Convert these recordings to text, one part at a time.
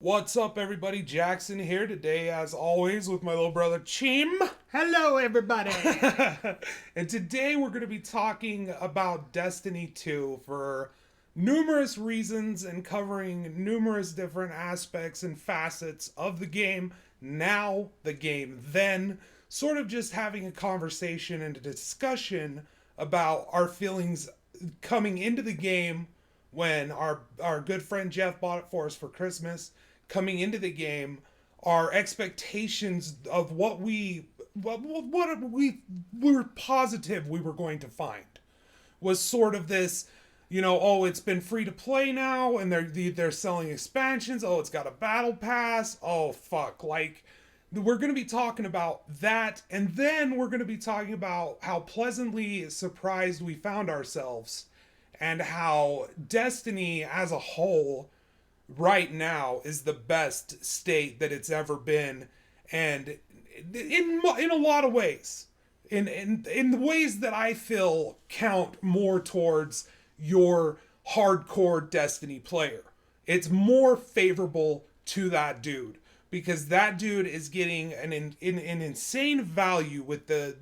What's up, everybody? Jackson here today, as always, with my little brother Chim. Hello, everybody. And today we're going to be talking about Destiny 2 for numerous reasons and covering numerous different aspects and facets of the game. Now, the game then, sort of just having a conversation and a discussion about our feelings coming into the game when our good friend Jeff bought it for us for Christmas, coming into the game, our expectations of what we were positive we were going to find was sort of this, oh, it's been free to play now, and they're selling expansions. Oh, it's got a battle pass. Oh, fuck, like. We're going to be talking about that, and then we're going to be talking about how pleasantly surprised we found ourselves and how Destiny as a whole right now is the best state that it's ever been, and in a lot of ways, in the ways that I feel count more towards your hardcore Destiny player. It's more favorable to that dude because that dude is getting an insane value with the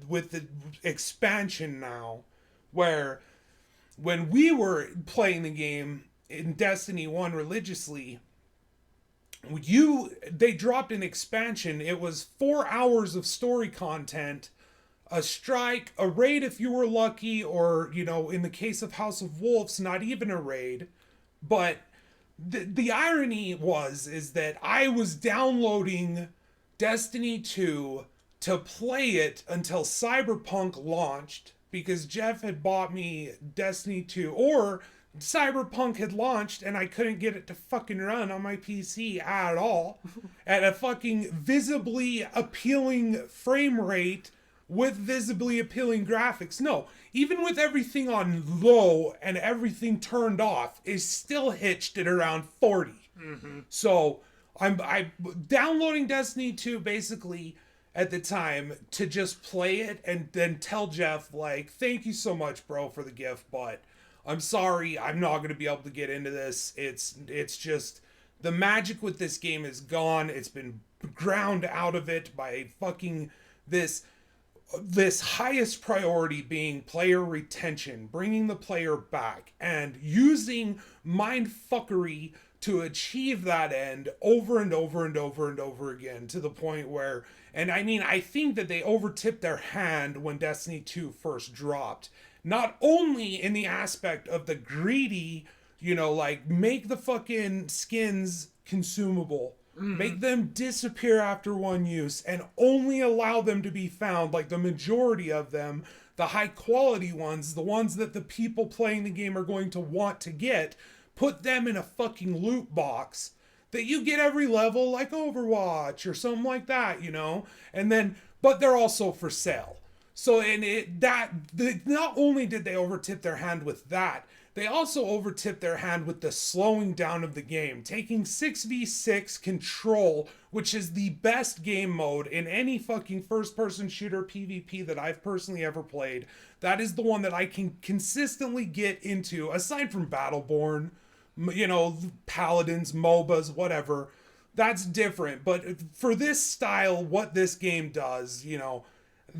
expansion now, where when we were playing the game in Destiny 1 religiously, they dropped an expansion. It was 4 hours of story content, a strike, a raid if you were lucky, or in the case of House of Wolves, not even a raid. But the irony is that I was downloading Destiny 2 to play it until Cyberpunk launched, because Jeff had bought me Destiny 2, or Cyberpunk had launched and I couldn't get it to fucking run on my PC at all at a fucking visibly appealing frame rate with visibly appealing graphics. No, even with everything on low and everything turned off, is still hitched at around 40. So I'm downloading Destiny 2 basically at the time to just play it and then tell Jeff, like, thank you so much, bro, for the gift, but I'm sorry, I'm not going to be able to get into this. It's just the magic with this game is gone. It's been ground out of it by fucking this highest priority being player retention, bringing the player back, and using mindfuckery to achieve that end over and over and over and over again, to the point where, and I mean, I think that they overtipped their hand when Destiny 2 first dropped. Not only in the aspect of the greedy, like, make the fucking skins consumable, make them disappear after one use, and only allow them to be found, like the majority of them, the high quality ones, the ones that the people playing the game are going to want to get, put them in a fucking loot box that you get every level, like Overwatch or something like that, and then, but they're also for sale. So, not only did they overtip their hand with that, they also overtipped their hand with the slowing down of the game, taking 6v6 control, which is the best game mode in any fucking first-person shooter PvP that I've personally ever played. That is the one that I can consistently get into, aside from Battleborn, Paladins, MOBAs, whatever. That's different, but for this style, what this game does,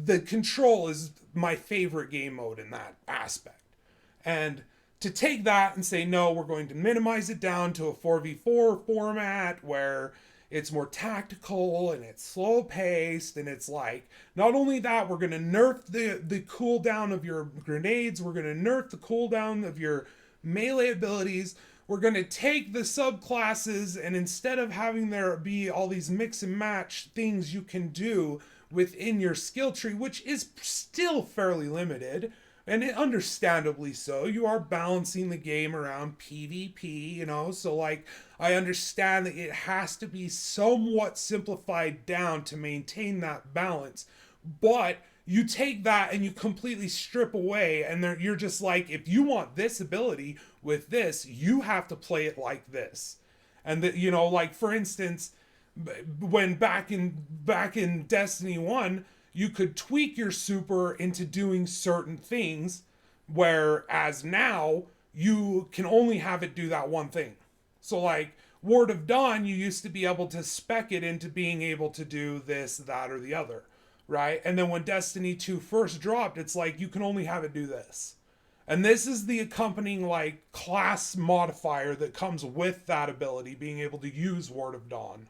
the control is my favorite game mode in that aspect. And to take that and say, no, we're going to minimize it down to a 4v4 format where it's more tactical and it's slow paced, and it's like, not only that, we're going to nerf the cooldown of your grenades, we're going to nerf the cooldown of your melee abilities, we're going to take the subclasses, and instead of having there be all these mix and match things you can do within your skill tree, which is still fairly limited, and understandably so, you are balancing the game around PvP, so, like, I understand that it has to be somewhat simplified down to maintain that balance, but you take that and you completely strip away, and you're just like, if you want this ability with this, you have to play it like this. And that, like, for instance, when back in Destiny 1, you could tweak your super into doing certain things, whereas now you can only have it do that one thing. So, like, Ward of Dawn, you used to be able to spec it into being able to do this, that, or the other, right? And then when Destiny 2 first dropped, it's like, you can only have it do this. And this is the accompanying, like, class modifier that comes with that ability, being able to use Ward of Dawn.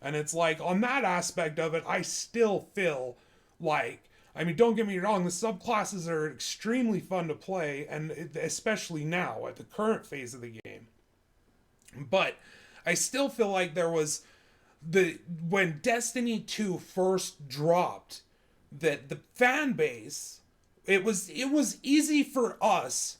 And it's like, on that aspect of it, I still feel like, I mean, don't get me wrong, the subclasses are extremely fun to play, and especially now, at the current phase of the game. But I still feel like there was when Destiny 2 first dropped, that the fan base, it was easy for us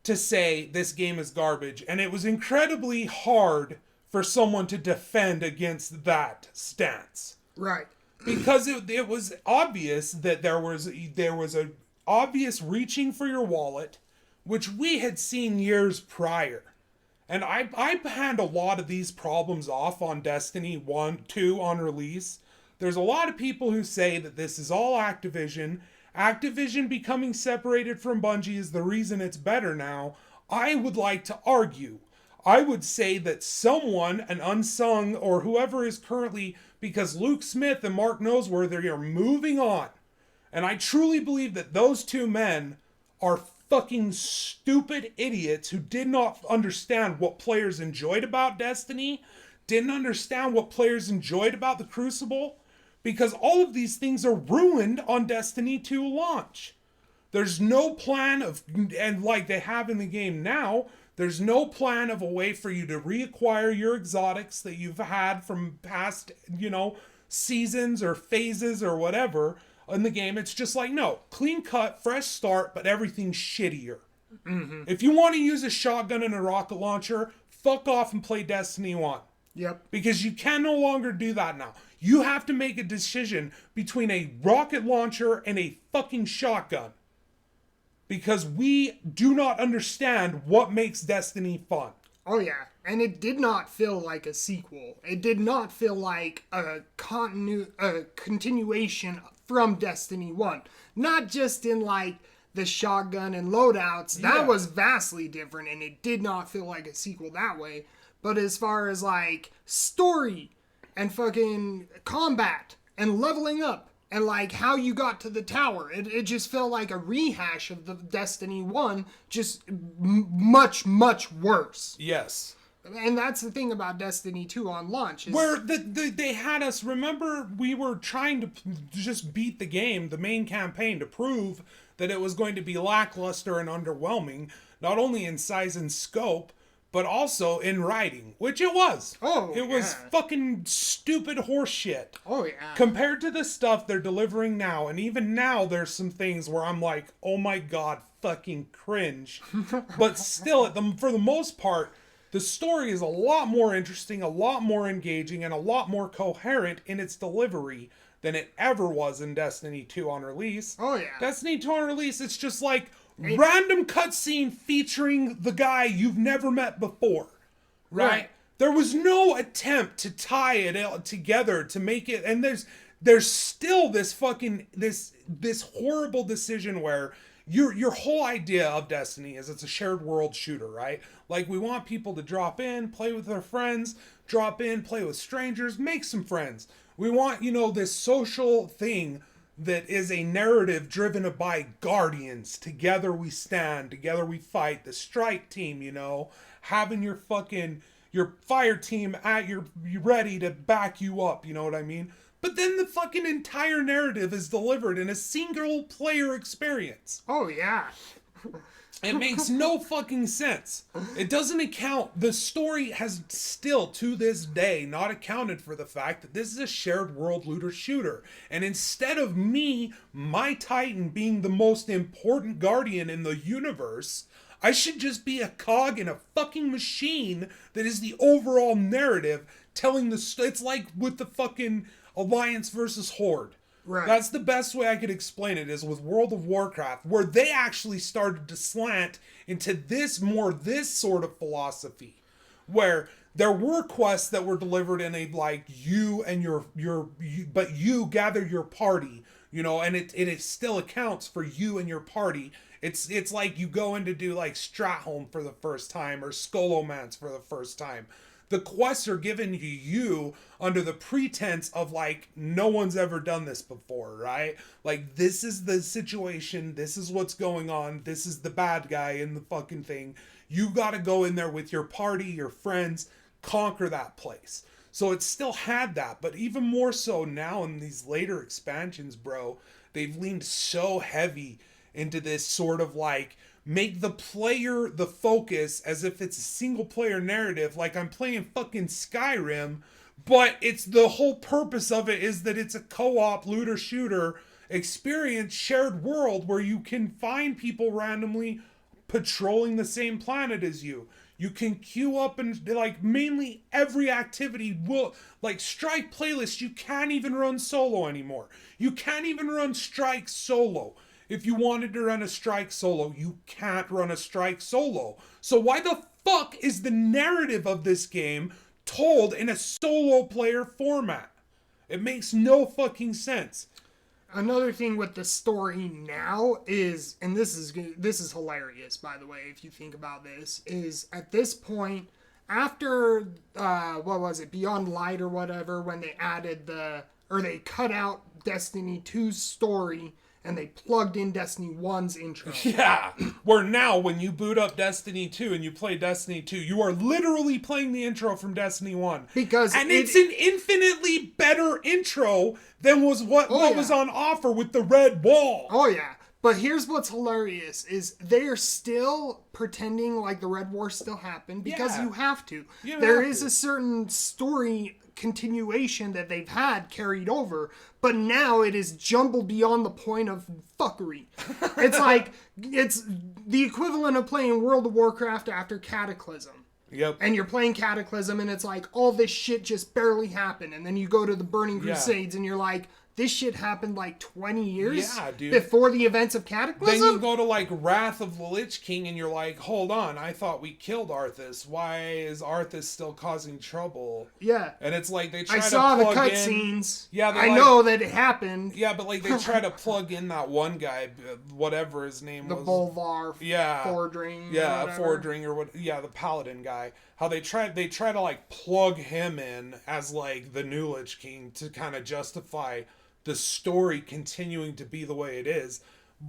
to say this game is garbage, and it was incredibly hard for someone to defend against that stance. Right. Because it was obvious that there was a obvious reaching for your wallet, which we had seen years prior. And I hand a lot of these problems off on Destiny 1, 2 on release. There's a lot of people who say that this is all Activision. Activision becoming separated from Bungie is the reason it's better now. I would like to argue. I would say that someone, an unsung, or whoever is currently, because Luke Smith and Mark Noseworthy are moving on. And I truly believe that those two men are fucking stupid idiots who did not understand what players enjoyed about Destiny, didn't understand what players enjoyed about the Crucible, because all of these things are ruined on Destiny 2 launch. There's no plan of, and like they have in the game now, there's no plan of a way for you to reacquire your exotics that you've had from past, seasons or phases or whatever in the game. It's just like, no, clean cut, fresh start, but everything's shittier. Mm-hmm. If you want to use a shotgun and a rocket launcher, fuck off and play Destiny 1. Yep. Because you can no longer do that now. You have to make a decision between a rocket launcher and a fucking shotgun. Because we do not understand what makes Destiny fun. Oh yeah, and it did not feel like a sequel. It did not feel like a continuation from Destiny 1. Not just in like the shotgun and loadouts. That was vastly different, and it did not feel like a sequel that way. But as far as like story and fucking combat and leveling up, and like how you got to the tower, it just felt like a rehash of the Destiny 1, just much, much worse. Yes. And that's the thing about Destiny 2 on launch. Where they had us, remember, we were trying to just beat the game, the main campaign, to prove that it was going to be lackluster and underwhelming, not only in size and scope, but also in writing, which it was. Oh, it was fucking stupid horseshit. Oh, yeah. Compared to the stuff they're delivering now, and even now there's some things where I'm like, oh my god, fucking cringe. But still, for the most part, the story is a lot more interesting, a lot more engaging, and a lot more coherent in its delivery than it ever was in Destiny 2 on release. Oh, yeah. Destiny 2 on release, it's just like random cutscene featuring the guy you've never met before, right? There was no attempt to tie it together to make it, and there's still this fucking this horrible decision where your whole idea of Destiny is it's a shared world shooter, right? Like, we want people to drop in, play with their friends, drop in, play with strangers, make some friends. We want, this social thing that is a narrative driven by guardians. Together we stand, together we fight. The strike team, having your fire team you ready to back you up, you know what I mean? But then the fucking entire narrative is delivered in a single player experience. Oh, yeah. It makes no fucking sense. It doesn't account. The story has still, to this day, not accounted for the fact that this is a shared world looter shooter. And instead of me, my Titan, being the most important guardian in the universe, I should just be a cog in a fucking machine that is the overall narrative telling it's like with the fucking Alliance versus Horde. Right. That's the best way I could explain it, is with World of Warcraft, where they actually started to slant into this sort of philosophy, where there were quests that were delivered in a, like, you gather your party, and it still accounts for you and your party. It's like you go in to do, like, Stratholme for the first time, or Skolomance for the first time. The quests are given to you under the pretense of like, no one's ever done this before, right? Like, this is the situation, this is what's going on, this is the bad guy in the fucking thing. You gotta go in there with your party, your friends, conquer that place. So it still had that, but even more so now in these later expansions, bro, they've leaned so heavy into this sort of like, make the player the focus as if it's a single player narrative, like I'm playing fucking Skyrim, but it's the whole purpose of it is that it's a co-op looter shooter experience, shared world where you can find people randomly patrolling the same planet as you. You can queue up and like mainly every activity will like strike playlist. You can't even run solo anymore. You can't even run strike solo. If you wanted to run a strike solo, you can't run a strike solo. So why the fuck is the narrative of this game told in a solo player format? It makes no fucking sense. Another thing with the story now is, and this is hilarious, by the way, if you think about this, is at this point, after, what was it, Beyond Light or whatever, when they added they cut out Destiny 2's story, and they plugged in Destiny 1's intro. Yeah, where now when you boot up Destiny 2 and you play Destiny 2, you are literally playing the intro from Destiny 1. And it's an infinitely better intro than was what was on offer with the red wall. Oh yeah. But here's what's hilarious is they are still pretending like the Red War still happened because you have to. There is a certain story continuation that they've had carried over, but now it is jumbled beyond the point of fuckery. It's like, it's the equivalent of playing World of Warcraft after Cataclysm. Yep. And you're playing Cataclysm and it's like, all this shit just barely happened. And then you go to the Burning Crusades and you're like, this shit happened like 20 years before the events of Cataclysm? Then you go to like Wrath of the Lich King and you're like, hold on, I thought we killed Arthas. Why is Arthas still causing trouble? Yeah. And it's like they try to plug in... I saw the cutscenes. Yeah, I know that it happened. Yeah, but like they try to plug in that one guy, whatever his name was. The Bolvar Fordring. Yeah, Fordring or what. Yeah, the Paladin guy. How they try to like plug him in as like the new Lich King to kind of justify the story continuing to be the way it is.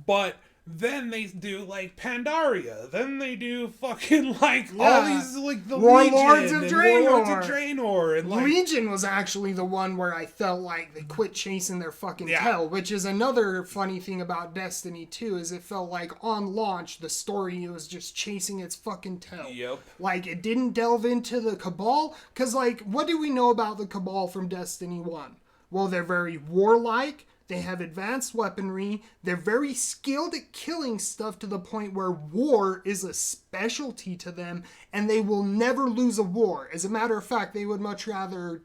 But then they do like Pandaria. Then they do fucking like all these like the Warlords Legion of Draenor. Warlords of Draenor. And like, Legion was actually the one where I felt like they quit chasing their fucking tail, which is another funny thing about Destiny 2 is it felt like on launch the story was just chasing its fucking tail. Yep. Like it didn't delve into the Cabal, because like what do we know about the Cabal from Destiny 1? Well, they're very warlike, they have advanced weaponry, they're very skilled at killing stuff to the point where war is a specialty to them, and they will never lose a war. As a matter of fact, they would much rather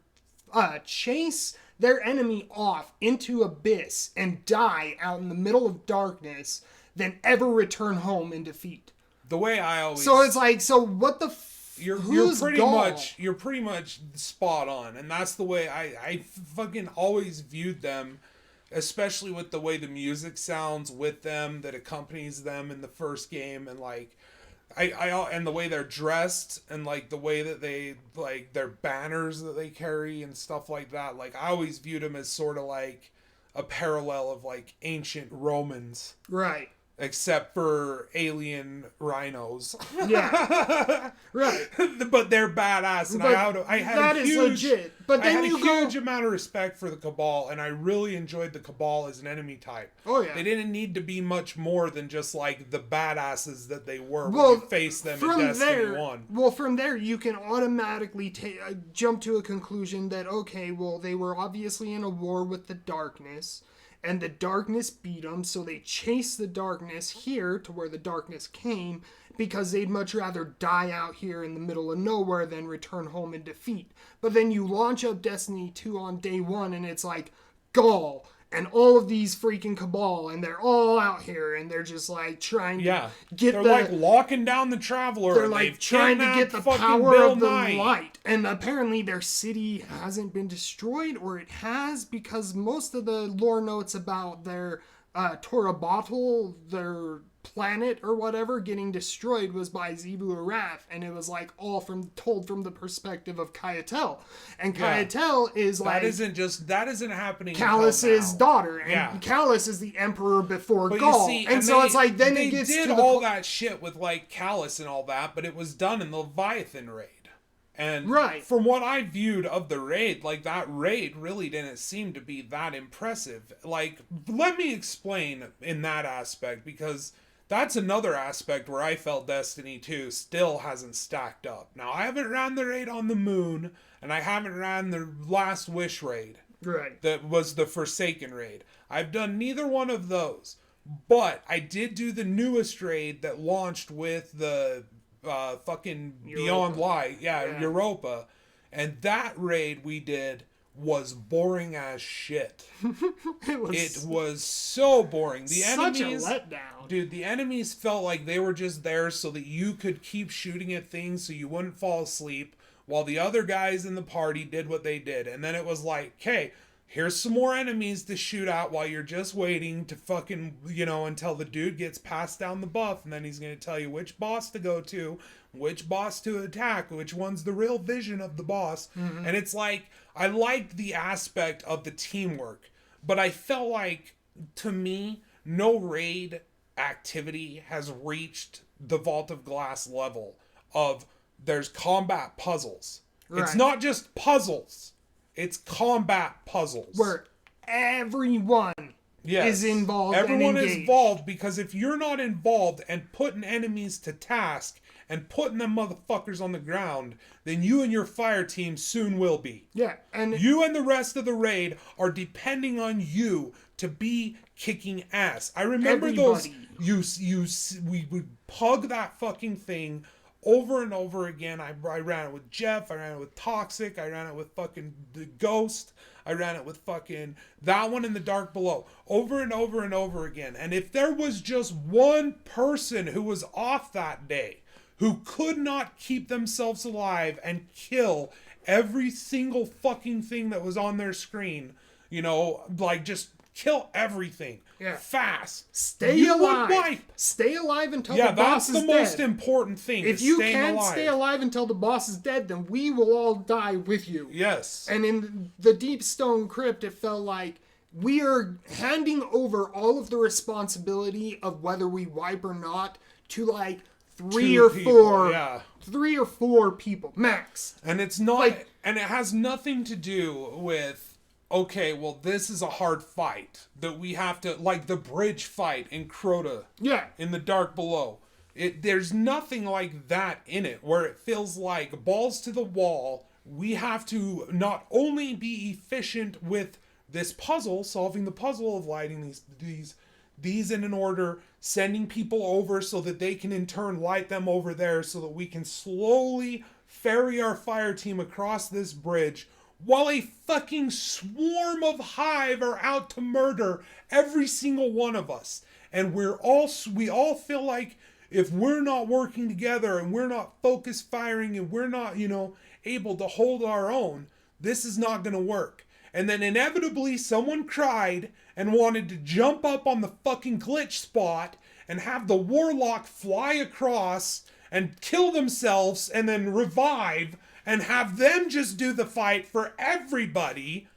chase their enemy off into abyss and die out in the middle of darkness than ever return home in defeat. The way I always... So it's like, so what the... You're pretty much spot on, and that's the way I fucking always viewed them, especially with the way the music sounds with them that accompanies them in the first game, and like and the way they're dressed and like the way that they like their banners that they carry and stuff like that. Like I always viewed them as sort of like a parallel of like ancient Romans, right? Except for alien rhinos. Yeah. Right. But they're badass. And I had a huge, But then huge amount of respect for the Cabal, and I really enjoyed the Cabal as an enemy type. Oh, yeah. They didn't need to be much more than just like the badasses that they were when you face them in Destiny 1. Well, from there, you can automatically jump to a conclusion that, okay, well, they were obviously in a war with the darkness. And the darkness beat them, so they chased the darkness here to where the darkness came because they'd much rather die out here in the middle of nowhere than return home in defeat. But then you launch up Destiny 2 on day one, and it's like, Gaul, and all of these freaking Cabal, and they're all out here, and they're just like trying to get they're like locking down the Traveler. They're like trying to get the power of the light. And apparently their city hasn't been destroyed, or it has, because most of the lore notes about their Torah Bottle, their planet or whatever getting destroyed was by Zebu Arath, and it was like all told from the perspective of Kyatel, and Kyatel is like that isn't happening. Callus's daughter, and Callus is the emperor before Gaul, and so it's like then it gets to all that shit with like Callus and all that, but it was done in the Leviathan raid. And from what I viewed of the raid, like that raid really didn't seem to be that impressive. Like, let me explain in that aspect, because that's another aspect where I felt Destiny 2 still hasn't stacked up. Now, I haven't ran the raid on the moon, and I haven't ran the Last Wish raid. Right. That was the Forsaken raid. I've done neither one of those. But I did do the newest raid that launched with the fucking Europa. Beyond Light, Europa, and that raid we did was boring as shit. It was so boring. The such enemies, a letdown, dude. The enemies felt like they were just there so that you could keep shooting at things, so you wouldn't fall asleep, while the other guys in the party did what they did. And then it was like, okay, here's some more enemies to shoot at while you're just waiting to fucking, until the dude gets passed down the buff, and then he's going to tell you which boss to go to, which boss to attack, which one's the real vision of the boss. Mm-hmm. And it's like, I liked the aspect of the teamwork, but I felt like, to me, no raid activity has reached the Vault of Glass level of there's combat puzzles. Right. It's not just puzzles. It's combat puzzles. Where everyone is involved. Everyone is involved, because if you're not involved and putting enemies to task and putting them motherfuckers on the ground, then you and your fire team soon will be. Yeah. And you and the rest of the raid are depending on you to be kicking ass. I remember those. We would pug that fucking thing over and over again. I ran it with Jeff, I ran it with Toxic, I ran it with fucking the Ghost, I ran it with fucking that one in the Dark Below, over and over and over again. And if there was just one person who was off that day, who could not keep themselves alive and kill every single fucking thing that was on their screen, like just kill everything. Fast. Stay alive. Stay alive until the boss is dead. Yeah, that's the most important thing. If you can't stay alive until the boss is dead, then we will all die with you. Yes. And in the Deep Stone Crypt, it felt like we are handing over all of the responsibility of whether we wipe or not to like three or four people max. And it's not, and it has nothing to do with, okay, well, this is a hard fight that we have to, like the bridge fight in Crota. Yeah. In the Dark Below. There's nothing like that in it, where it feels like balls to the wall. We have to not only be efficient with this puzzle, solving the puzzle of lighting these in an order, sending people over so that they can in turn light them over there, so that we can slowly ferry our fire team across this bridge, while a fucking swarm of hive are out to murder every single one of us. And we all feel like if we're not working together and we're not focus firing and we're not, able to hold our own, this is not going to work. And then inevitably someone cried and wanted to jump up on the fucking glitch spot and have the warlock fly across and kill themselves and then revive and have them just do the fight for everybody.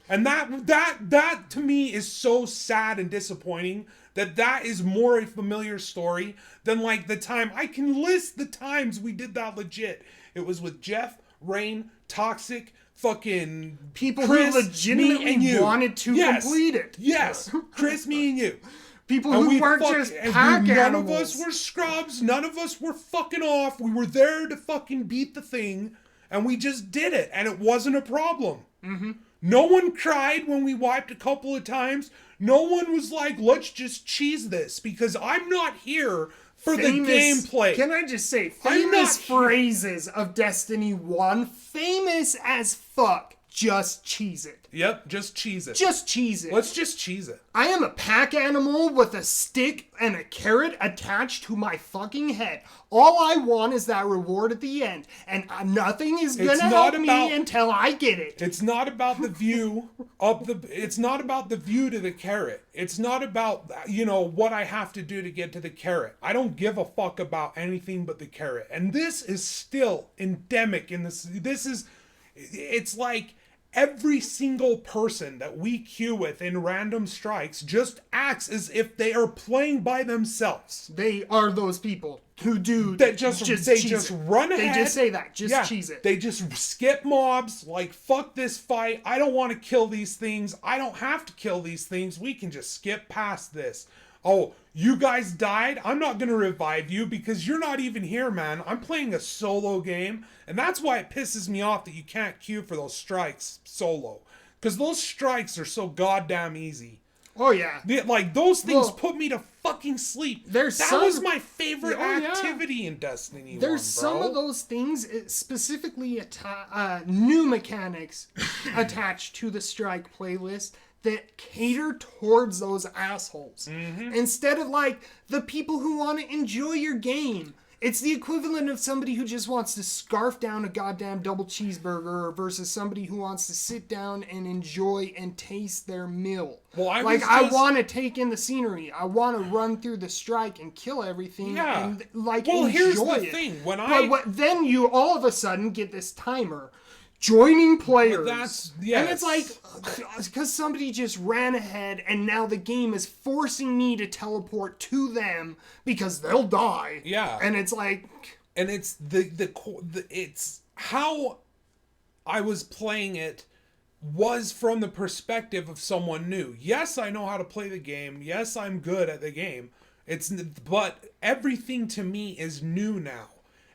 And that to me is so sad and disappointing, that is more a familiar story than like the time. I can list the times we did that legit. It was with Jeff, Rain, Toxic, fucking people Chris, who legitimately wanted to complete it. Yes, Chris, me and you. People who weren't just pack animals. None of us were scrubs. None of us were fucking off. We were there to fucking beat the thing. And we just did it. And it wasn't a problem. Mm-hmm. No one cried when we wiped a couple of times. No one was like, let's just cheese this. Because I'm not here for the gameplay. Can I just say, famous phrases of Destiny 1, famous as fuck. just cheese it. Yep, just cheese it. Just cheese it. Let's just cheese it. I am a pack animal with a stick and a carrot attached to my fucking head. All I want is that reward at the end, and nothing is gonna help me until I get it. It's not about the view of the. It's not about the view to the carrot. It's not about what I have to do to get to the carrot. I don't give a fuck about anything but the carrot. And this is still endemic in this. It's like every single person that we queue with in random strikes just acts as if they are playing by themselves. They are those people who do that just run ahead. They just say that. Just cheese it. They just skip mobs. Like, fuck this fight. I don't want to kill these things. I don't have to kill these things. We can just skip past this. Oh, you guys died? I'm not going to revive you because you're not even here, man. I'm playing a solo game. And that's why it pisses me off that you can't queue for those strikes solo. Because those strikes are so goddamn easy. Oh, yeah. Those things put me to fucking sleep. That was my favorite activity in Destiny 1, There's some of those things, specifically new mechanics attached to the strike playlist that cater towards those assholes. Mm-hmm. Instead of the people who want to enjoy your game. It's the equivalent of somebody who just wants to scarf down a goddamn double cheeseburger versus somebody who wants to sit down and enjoy and taste their meal. Well, I want to take in the scenery. I want to run through the strike and kill everything and enjoy here's the it. Thing. Then you all of a sudden get this timer. Joining players. And it's because somebody just ran ahead and now the game is forcing me to teleport to them because they'll die. Yeah. And it's and it's it's how I was playing it was from the perspective of someone new. Yes, I know how to play the game. Yes, I'm good at the game. But everything to me is new now.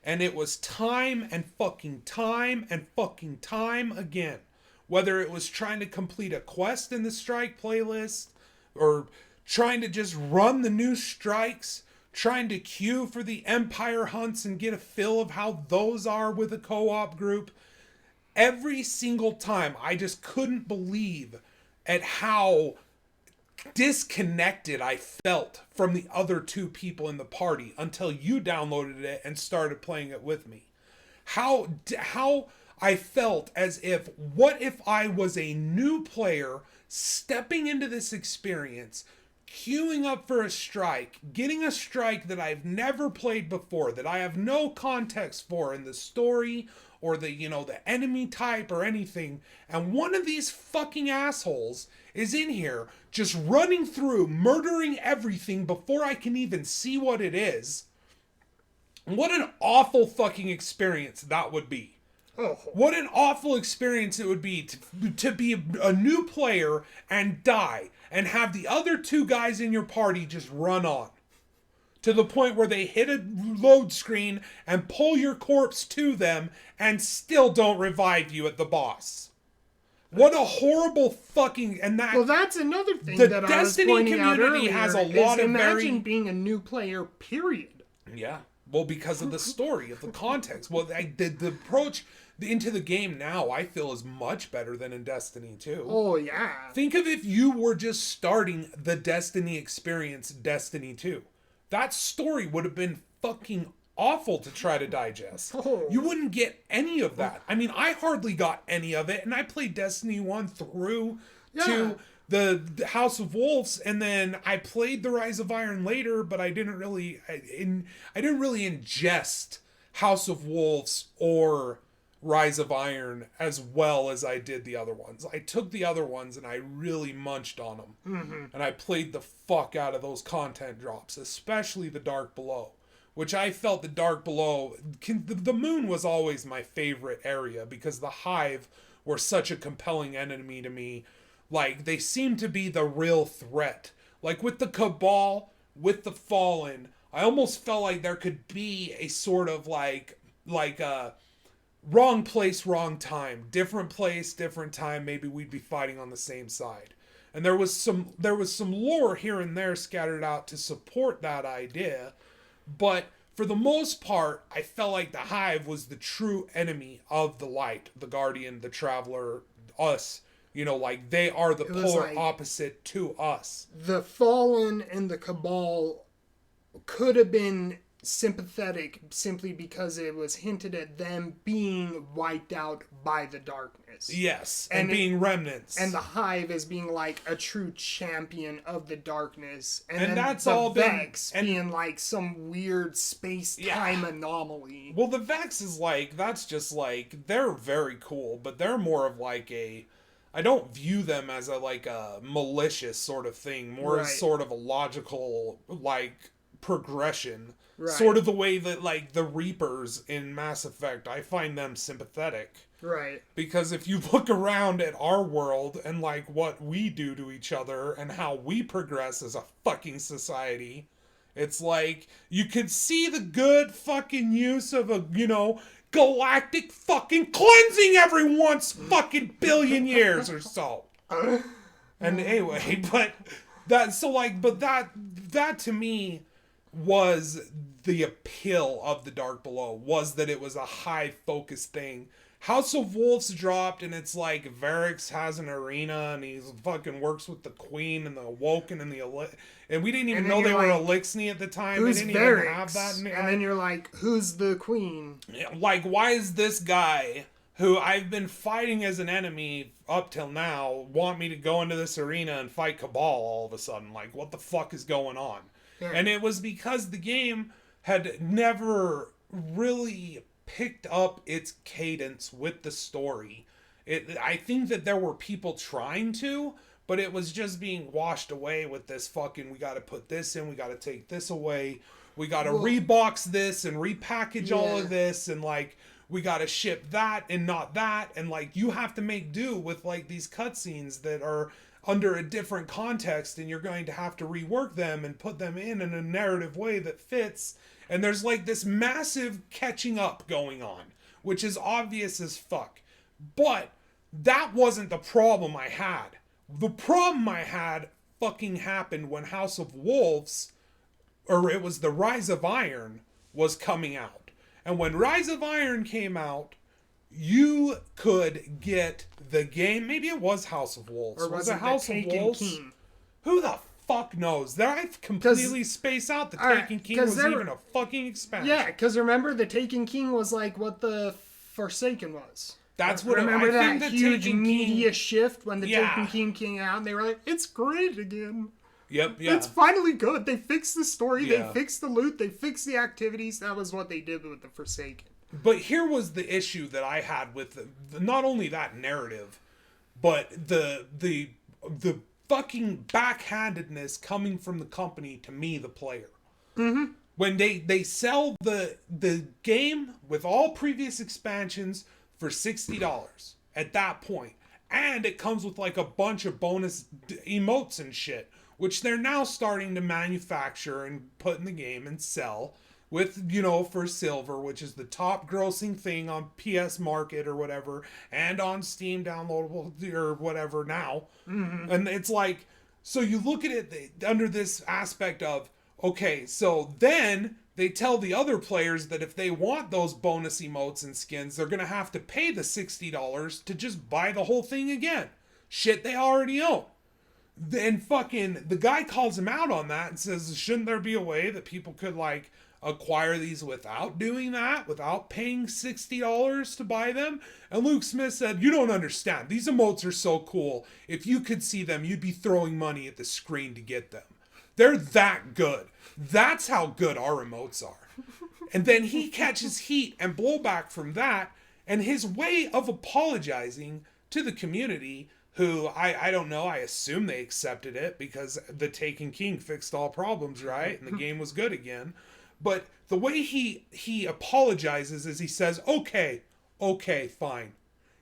And it was time and fucking time and fucking time again. Whether it was trying to complete a quest in the strike playlist, or trying to just run the new strikes, trying to queue for the Empire hunts and get a feel of how those are with a co-op group. Every single time, I just couldn't believe at how disconnected I felt from the other two people in the party until you downloaded it and started playing it with me. How I felt as if, what if I was a new player stepping into this experience, queuing up for a strike, getting a strike that I've never played before, that I have no context for in the story or the enemy type or anything, and one of these fucking assholes is in here just running through, murdering everything before I can even see what it is. What an awful fucking experience that would be. Oh. What an awful experience it would be to be a new player and die and have the other two guys in your party just run on. To the point where they hit a load screen and pull your corpse to them and still don't revive you at the boss. What a horrible fucking... Well, that's another thing that I was pointing out earlier. The Destiny community has a lot of imagine being a new player, period. Yeah. Well, because of the story, of the context. Well, the approach into the game now, I feel, is much better than in Destiny 2. Oh, yeah. Think of if you were just starting the Destiny experience, Destiny 2. That story would have been fucking awful to try to digest. Oh. You wouldn't get any of that. I mean, I hardly got any of it, and I played Destiny 1 through to the House of Wolves, and then I played the Rise of Iron later, but I didn't really ingest House of Wolves or Rise of Iron as well as I did the other ones. I took the other ones and I really munched on them. Mm-hmm. And I played the fuck out of those content drops, especially the Dark Below, which I felt the Dark Below... The Moon was always my favorite area because the Hive were such a compelling enemy to me. Like, they seemed to be the real threat. Like, with the Cabal, with the Fallen, I almost felt like there could be a sort of like a... wrong place, wrong time. Different place, different time. Maybe we'd be fighting on the same side. And there was some lore here and there scattered out to support that idea. But for the most part, I felt like the Hive was the true enemy of the light. The Guardian, the Traveler, us, like they are the polar like, opposite to us. The Fallen and the Cabal could have been sympathetic simply because it was hinted at them being wiped out by the darkness. Yes, and being remnants. And the Hive as being like a true champion of the darkness. And then that's the all Vex being like some weird space-time anomaly. Well, the Vex is like, that's just like, they're very cool, but they're more of like I don't view them as a malicious sort of thing, more as sort of a logical, like, progression. Right. Sort of the way that, like, the Reapers in Mass Effect, I find them sympathetic. Right. Because if you look around at our world and, like, what we do to each other and how we progress as a fucking society, it's like, you could see the good fucking use of a, galactic fucking cleansing every once fucking billion years or so. And anyway, that to me was the appeal of the Dark Below, was that it was a high focus thing. House of Wolves dropped, and it's like Varix has an arena, and he fucking works with the Queen and the Awoken and and we didn't even know they were Elixni at the time. Who's they didn't Varix? even have that. And then you're like, who's the Queen? Like, why is this guy, who I've been fighting as an enemy up till now, want me to go into this arena and fight Cabal all of a sudden? Like, what the fuck is going on? Yeah. And it was because the game had never really picked up its cadence with the story. I think that there were people trying to, but it was just being washed away with this fucking, we gotta put this in, we gotta take this away, we gotta rebox this and repackage all of this, and like, we gotta ship that and not that, and like, you have to make do with like these cutscenes that are under a different context, and you're going to have to rework them and put them in a narrative way that fits. And there's like this massive catching up going on, which is obvious as fuck. But that wasn't the problem I had. The problem I had fucking happened when House of Wolves, or it was the Rise of Iron, was coming out. And when Rise of Iron came out, you could get the game. Maybe it was House of Wolves. Or was it House of Wolves? King? Who the fuck knows? I've completely spaced out the Taken King was even a fucking expansion. Yeah, because remember, the Taken King was like what the Forsaken was. That's what remember I think that the huge Taken media King, shift when the Taken King came out, and they were like, "It's great again." Yep, yeah. It's finally good. They fixed the story. They fixed the loot. They fixed the activities. That was what they did with the Forsaken. But here was the issue that I had with not only that narrative, but the fucking backhandedness coming from the company to me, the player. Mm-hmm. When they sell the game with all previous expansions for $60 at that point, and it comes with like a bunch of bonus emotes and shit, which they're now starting to manufacture and put in the game and sell with, for silver, which is the top grossing thing on PS Market or whatever, and on Steam downloadable or whatever now. Mm-hmm. And it's like, so you look at it under this aspect of, okay, so then they tell the other players that if they want those bonus emotes and skins, they're going to have to pay the $60 to just buy the whole thing again. Shit they already own. Then fucking, the guy calls him out on that and says, shouldn't there be a way that people could like acquire these without doing that, without paying $60 to buy them? And Luke Smith said, you don't understand. These emotes are so cool. If you could see them, you'd be throwing money at the screen to get them. They're that good. That's how good our emotes are. And then he catches heat and blowback from that, and his way of apologizing to the community, who I don't know, I assume they accepted it because the Taken King fixed all problems, right? And the game was good again. But the way he apologizes is he says, okay, fine.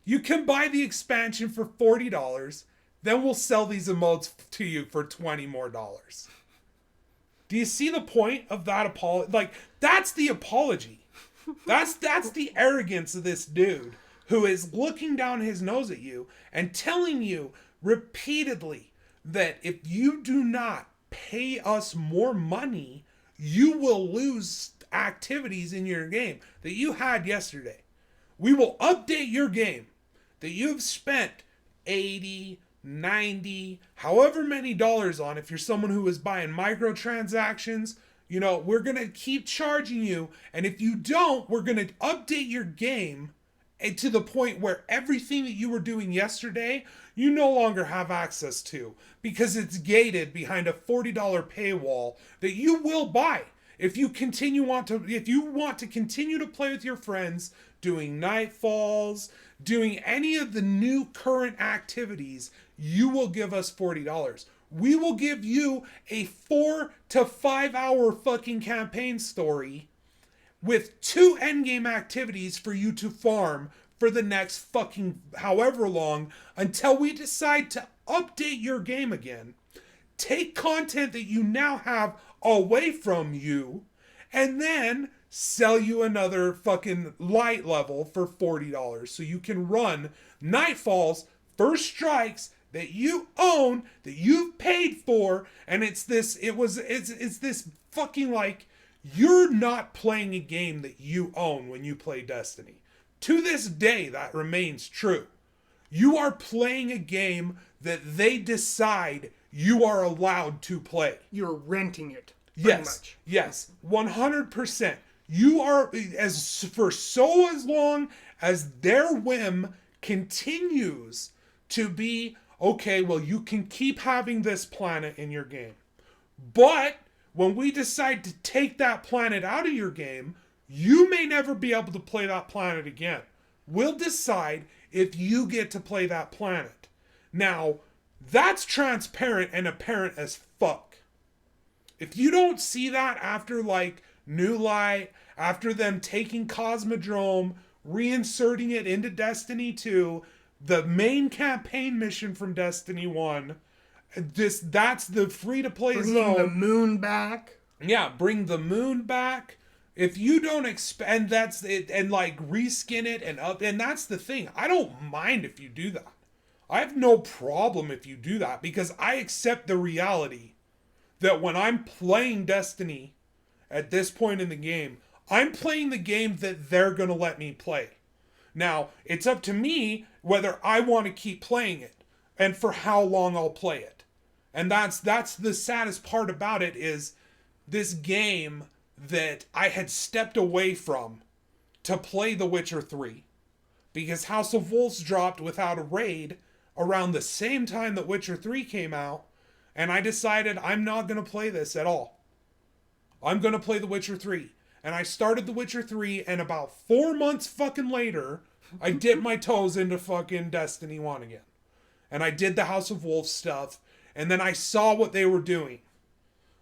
You can buy the expansion for $40, then we'll sell these emotes to you for $20 more. Do you see the point of that apology? Like, that's the apology. That's the arrogance of this dude who is looking down his nose at you and telling you repeatedly that if you do not pay us more money, you will lose activities in your game that you had yesterday. We will update your game that you've spent $80, $90, however many dollars on. If you're someone who is buying microtransactions, you know, we're going to keep charging you. And if you don't, we're going to update your game to the point where everything that you were doing yesterday, you no longer have access to, because it's gated behind a $40 paywall that you will buy. If you want to continue to play with your friends, doing nightfalls, doing any of the new current activities, you will give us $40. We will give you a 4 to 5 hour fucking campaign story with 2 endgame activities for you to farm for the next fucking however long until we decide to update your game again. Take content that you now have away from you and then sell you another fucking light level for $40 so you can run Nightfall's first strikes that you own, that you've paid for, and it's this fucking, like, you're not playing a game that you own when you play Destiny. To this day, that remains true. You are playing a game that they decide you are allowed to play. You're renting it. Yes, yes, 100%. You are, as long as their whim continues to be, okay, well, you can keep having this planet in your game. But when we decide to take that planet out of your game, you may never be able to play that planet again. We'll decide if you get to play that planet. Now, that's transparent and apparent as fuck. If you don't see that after, like, New Light, after them taking Cosmodrome, reinserting it into Destiny 2, the main campaign mission from Destiny 1, that's the free-to-play zone. Bring the moon back. Yeah, bring the moon back. If you don't and that's it, and like reskin it and that's the thing. I don't mind if you do that. I have no problem if you do that, because I accept the reality that when I'm playing Destiny at this point in the game, I'm playing the game that they're going to let me play. Now, it's up to me whether I want to keep playing it and for how long I'll play it. And that's the saddest part about it, is this game that I had stepped away from to play The Witcher 3. Because House of Wolves dropped without a raid around the same time that Witcher 3 came out, and I decided I'm not going to play this at all. I'm going to play The Witcher 3. And I started The Witcher 3, and about 4 months fucking later, I dipped my toes into fucking Destiny 1 again. And I did the House of Wolves stuff, and then I saw what they were doing.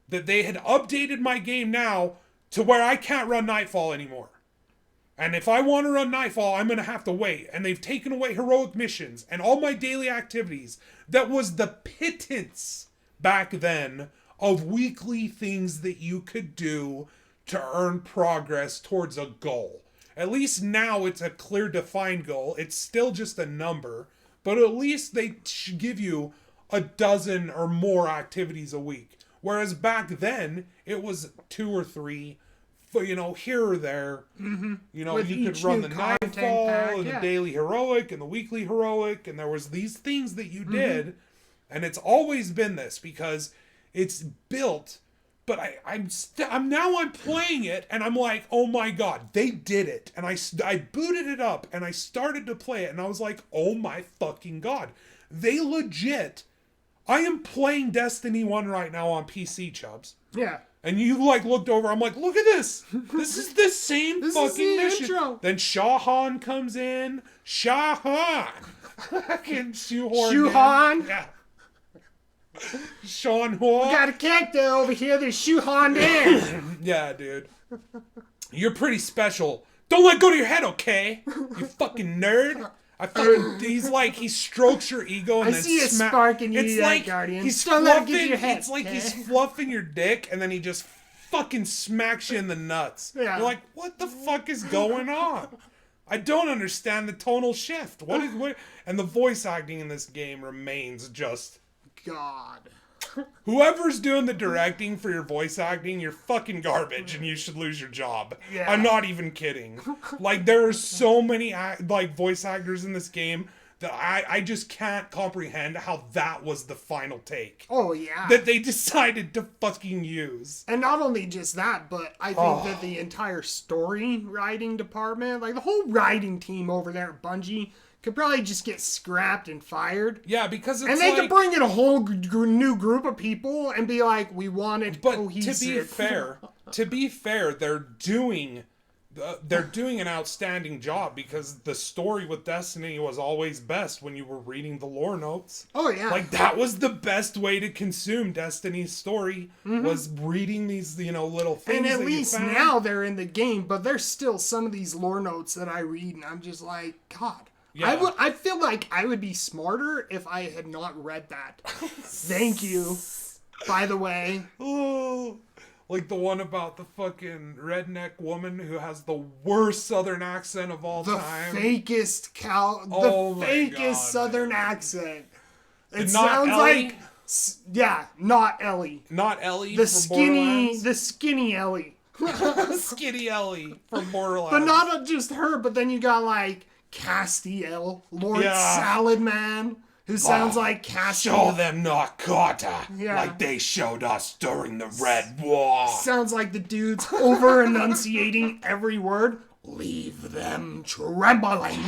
That they had updated my game now to where I can't run Nightfall anymore. And if I want to run Nightfall, I'm going to have to wait. And they've taken away heroic missions and all my daily activities. That was the pittance back then of weekly things that you could do to earn progress towards a goal. At least now it's a clear defined goal. It's still just a number, but at least they give you a dozen or more activities a week. Whereas back then it was 2 or 3, you know, here or there. Mm-hmm. You know, you could run the Nightfall and the daily heroic and the weekly heroic, and there was these things that you did, and it's always been this because it's built. But I'm playing it, and I'm like, oh my god, they did it. And I booted it up, and I started to play it, and I was like, oh my fucking god. They legit, I am playing Destiny 1 right now on PC, Chubbs. Yeah. And you, like, looked over, I'm like, look at this. This is the same fucking mission. Intro. Then Shahan comes in. Shahan! Fucking Shoehorn. Yeah. Sean Hua. We got a character over here that's shoehorned in. Yeah, dude. You're pretty special. Don't let go to your head, okay? You fucking nerd. He strokes your ego and I then see a spark in you, it's like Guardian. He's Don't let it get to your head. It's like he's fluffing your dick and then he just fucking smacks you in the nuts. Yeah. You're like, what the fuck is going on? I don't understand the tonal shift. What? And the voice acting in this game remains just God. Whoever's doing the directing for your voice acting, you're fucking garbage and you should lose your job. Yeah. I'm not even kidding. Like, there are so many voice actors in this game I just can't comprehend how that was the final take. Oh, yeah. That they decided to fucking use. And not only just that, but I think that the entire story writing department, like the whole writing team over there at Bungie, could probably just get scrapped and fired. Yeah, because it's and they could bring in a whole new group of people and be like, we want it cohesive. To be fair, they're doing an outstanding job, because the story with Destiny was always best when you were reading the lore notes. Oh, yeah. Like, that was the best way to consume Destiny's story, was reading these, little things. And at least now they're in the game, but there's still some of these lore notes that I read, and I'm just like, God. Yeah. I feel like I would be smarter if I had not read that. Thank you, by the way. Oh, like the one about the fucking redneck woman who has the worst southern accent of all time. The fakest southern accent. It sounds Ellie? like, yeah, not Ellie. Not Ellie. The skinny Ellie. Skinny Ellie from Borderlands. But not just her, but then you got like Castiel, Lord Salad Man, who sounds like Castiel. Show them not Carter, like they showed us during the Red War. Sounds like the dude's over enunciating every word. Leave them trembling.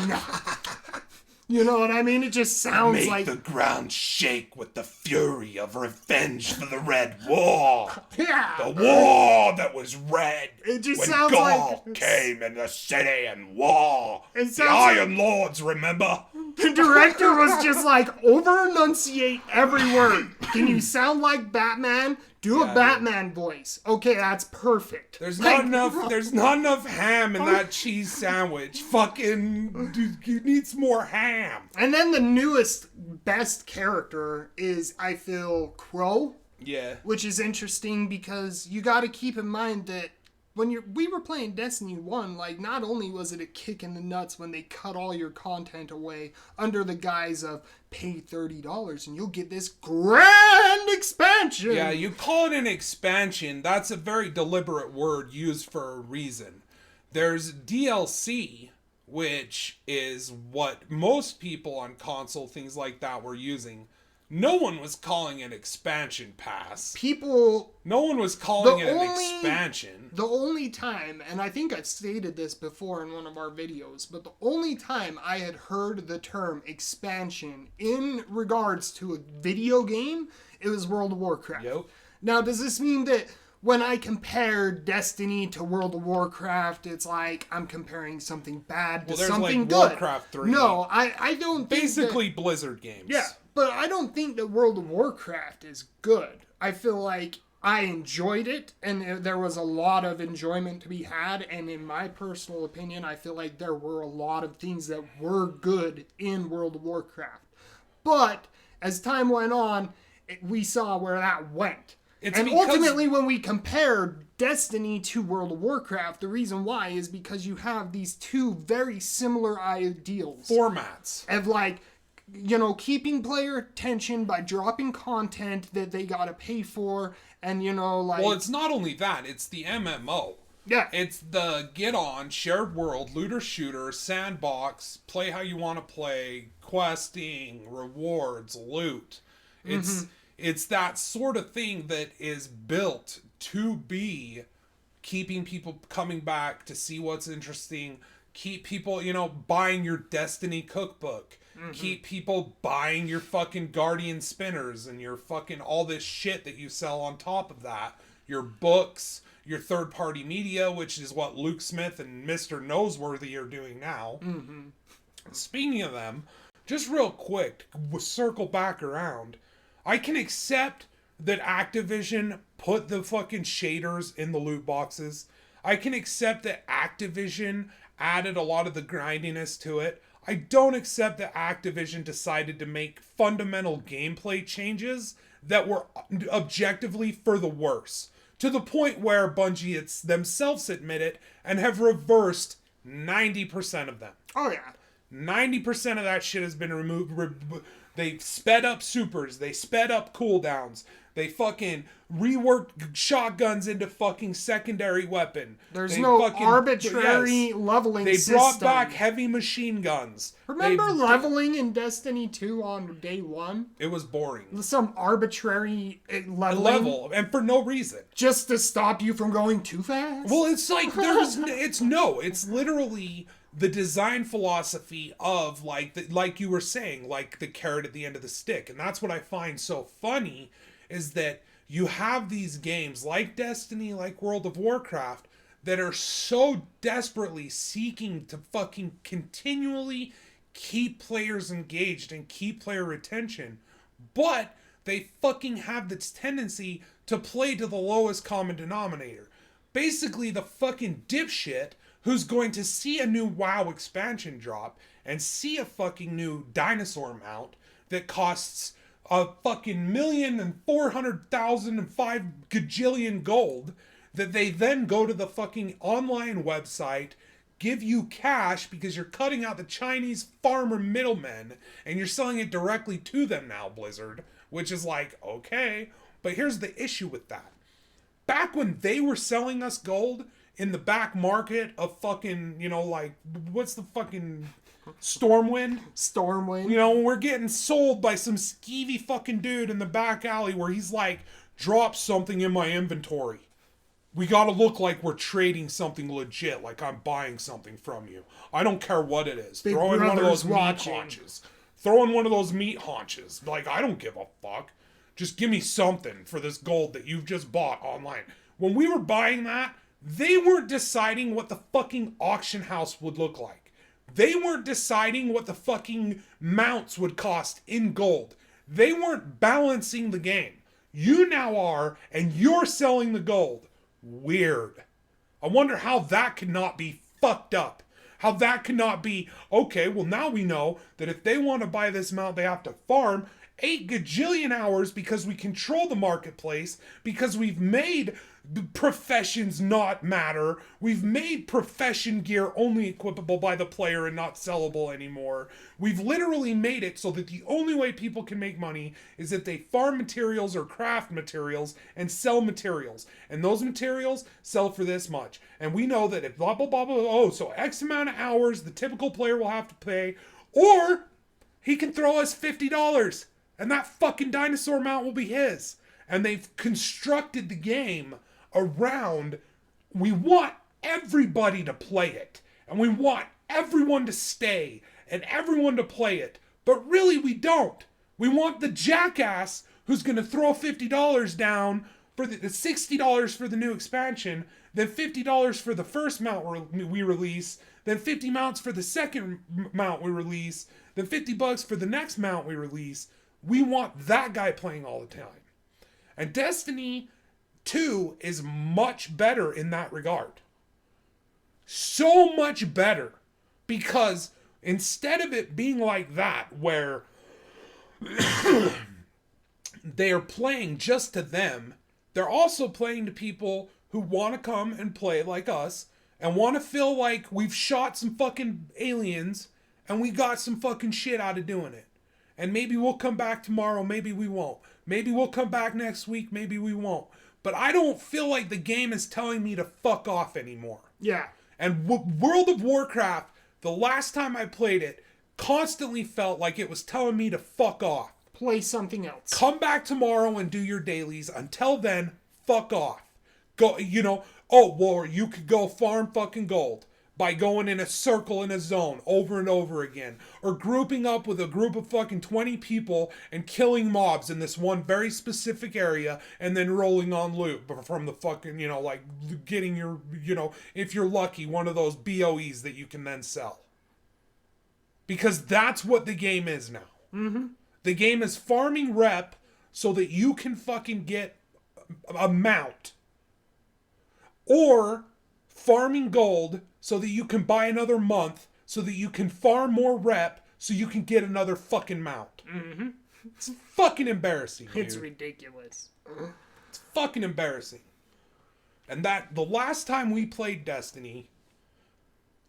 You know what I mean? It just sounds like... Make the ground shake with the fury of revenge for the Red War. Yeah. The war that was red. It just when sounds Gaul like... came in the city and war. The like... Iron Lords, remember? The director was just like, over-enunciate every word. Can you sound like Batman? Do a Batman voice. Okay, that's perfect. There's not enough ham in that cheese sandwich. Fucking, dude, you need some more ham. And then the newest, best character is, I feel, Crow. Yeah. Which is interesting because you got to keep in mind that when we were playing Destiny 1, like, not only was it a kick in the nuts when they cut all your content away under the guise of pay $30 and you'll get this grand expansion. Yeah, you call it an expansion. That's a very deliberate word used for a reason. There's DLC, which is what most people on console, things like that, were using. No one was calling it expansion pass. No one was calling it an expansion. The only time, and I think I've stated this before in one of our videos, but the only time I had heard the term expansion in regards to a video game, it was World of Warcraft. Yep. Now, does this mean that when I compare Destiny to World of Warcraft, it's like I'm comparing something bad to something like good? Warcraft 3. No, I don't think basically Blizzard games. Yeah. But I don't think that World of Warcraft is good. I feel like I enjoyed it, and there was a lot of enjoyment to be had, and in my personal opinion, I feel like there were a lot of things that were good in World of Warcraft. But as time went on, we saw where that went. Ultimately, when we compare Destiny to World of Warcraft, the reason why is because you have these two very similar ideals. Formats. Of like... keeping player attention by dropping content that they gotta pay for, and Well, it's not only that, it's the MMO. Yeah. It's the get on, shared world, looter shooter, sandbox, play how you want to play, questing, rewards, loot. It's that sort of thing that is built to be keeping people coming back to see what's interesting, keep people, buying your Destiny cookbook. Keep people buying your fucking Guardian spinners and your fucking all this shit that you sell on top of that. Your books, your third-party media, which is what Luke Smith and Mr. Noseworthy are doing now. Speaking of them, just real quick, circle back around. I can accept that Activision put the fucking shaders in the loot boxes. I can accept that Activision added a lot of the grindiness to it. I don't accept that Activision decided to make fundamental gameplay changes that were objectively for the worse. To the point where Bungie themselves admit it and have reversed 90% of them. Oh, yeah. 90% of that shit has been removed. They sped up supers. They sped up cooldowns. They fucking reworked shotguns into fucking secondary weapon. There's no arbitrary leveling system. They brought back heavy machine guns. Remember leveling in Destiny 2 on day 1? It was boring. Some arbitrary leveling. Level, and for no reason. Just to stop you from going too fast? Well, it's like, it's literally the design philosophy of, like you were saying, like the carrot at the end of the stick. And that's what I find so funny, is that you have these games like Destiny, like World of Warcraft, that are so desperately seeking to fucking continually keep players engaged and keep player retention, but they fucking have this tendency to play to the lowest common denominator. Basically, the fucking dipshit who's going to see a new WoW expansion drop and see a fucking new dinosaur mount that costs a fucking 1,400,005 gajillion gold, that they then go to the fucking online website, give you cash because you're cutting out the Chinese farmer middlemen and you're selling it directly to them now, Blizzard, which is like, okay. But here's the issue with that. Back when they were selling us gold in the back market of fucking, what's the fucking Stormwind? Stormwind. We're getting sold by some skeevy fucking dude in the back alley where he's like, drop something in my inventory. We gotta look like we're trading something legit, like I'm buying something from you. I don't care what it is. Throw in one of those meat haunches. Throw in one of those meat haunches. Like, I don't give a fuck. Just give me something for this gold that you've just bought online. When we were buying that, they weren't deciding what the fucking auction house would look like. They weren't deciding what the fucking mounts would cost in gold. They weren't balancing the game. You now are, and you're selling the gold. Weird. I wonder how that could not be fucked up. How that could not be, okay, well now we know that if they want to buy this mount, they have to farm 8 gajillion hours because we control the marketplace, because we've made professions not matter. We've made profession gear only equipable by the player and not sellable anymore. We've literally made it so that the only way people can make money is if they farm materials or craft materials and sell materials. And those materials sell for this much. And we know that if blah, blah, blah, blah, so X amount of hours the typical player will have to pay, or he can throw us $50 and that fucking dinosaur mount will be his. And they've constructed the game around, we want everybody to play it, and we want everyone to stay and everyone to play it, but really we don't. We want the jackass who's going to throw $50 down for the $60 for the new expansion, then $50 for the first mount we release, then 50 mounts for the second mount we release, then $50 for the next mount we release. We want that guy playing all the time. And Destiny 2 is much better in that regard. So much better. Because instead of it being like that, where they are playing just to them, they're also playing to people who want to come and play like us, and want to feel like we've shot some fucking aliens, and we got some fucking shit out of doing it. And maybe we'll come back tomorrow, maybe we won't. Maybe we'll come back next week, maybe we won't. But I don't feel like the game is telling me to fuck off anymore. Yeah. And World of Warcraft, the last time I played it, constantly felt like it was telling me to fuck off. Play something else. Come back tomorrow and do your dailies. Until then, fuck off. Go, you could go farm fucking gold by going in a circle in a zone over and over again, or grouping up with a group of fucking 20 people and killing mobs in this one very specific area, and then rolling on loot from the fucking, getting your, if you're lucky, one of those BOEs that you can then sell. Because that's what the game is now. Mm-hmm. The game is farming rep so that you can fucking get a mount, or farming gold so that you can buy another month, so that you can farm more rep, so you can get another fucking mount. Mm-hmm. It's fucking embarrassing, dude. It's ridiculous. It's fucking embarrassing. And that, the last time we played Destiny,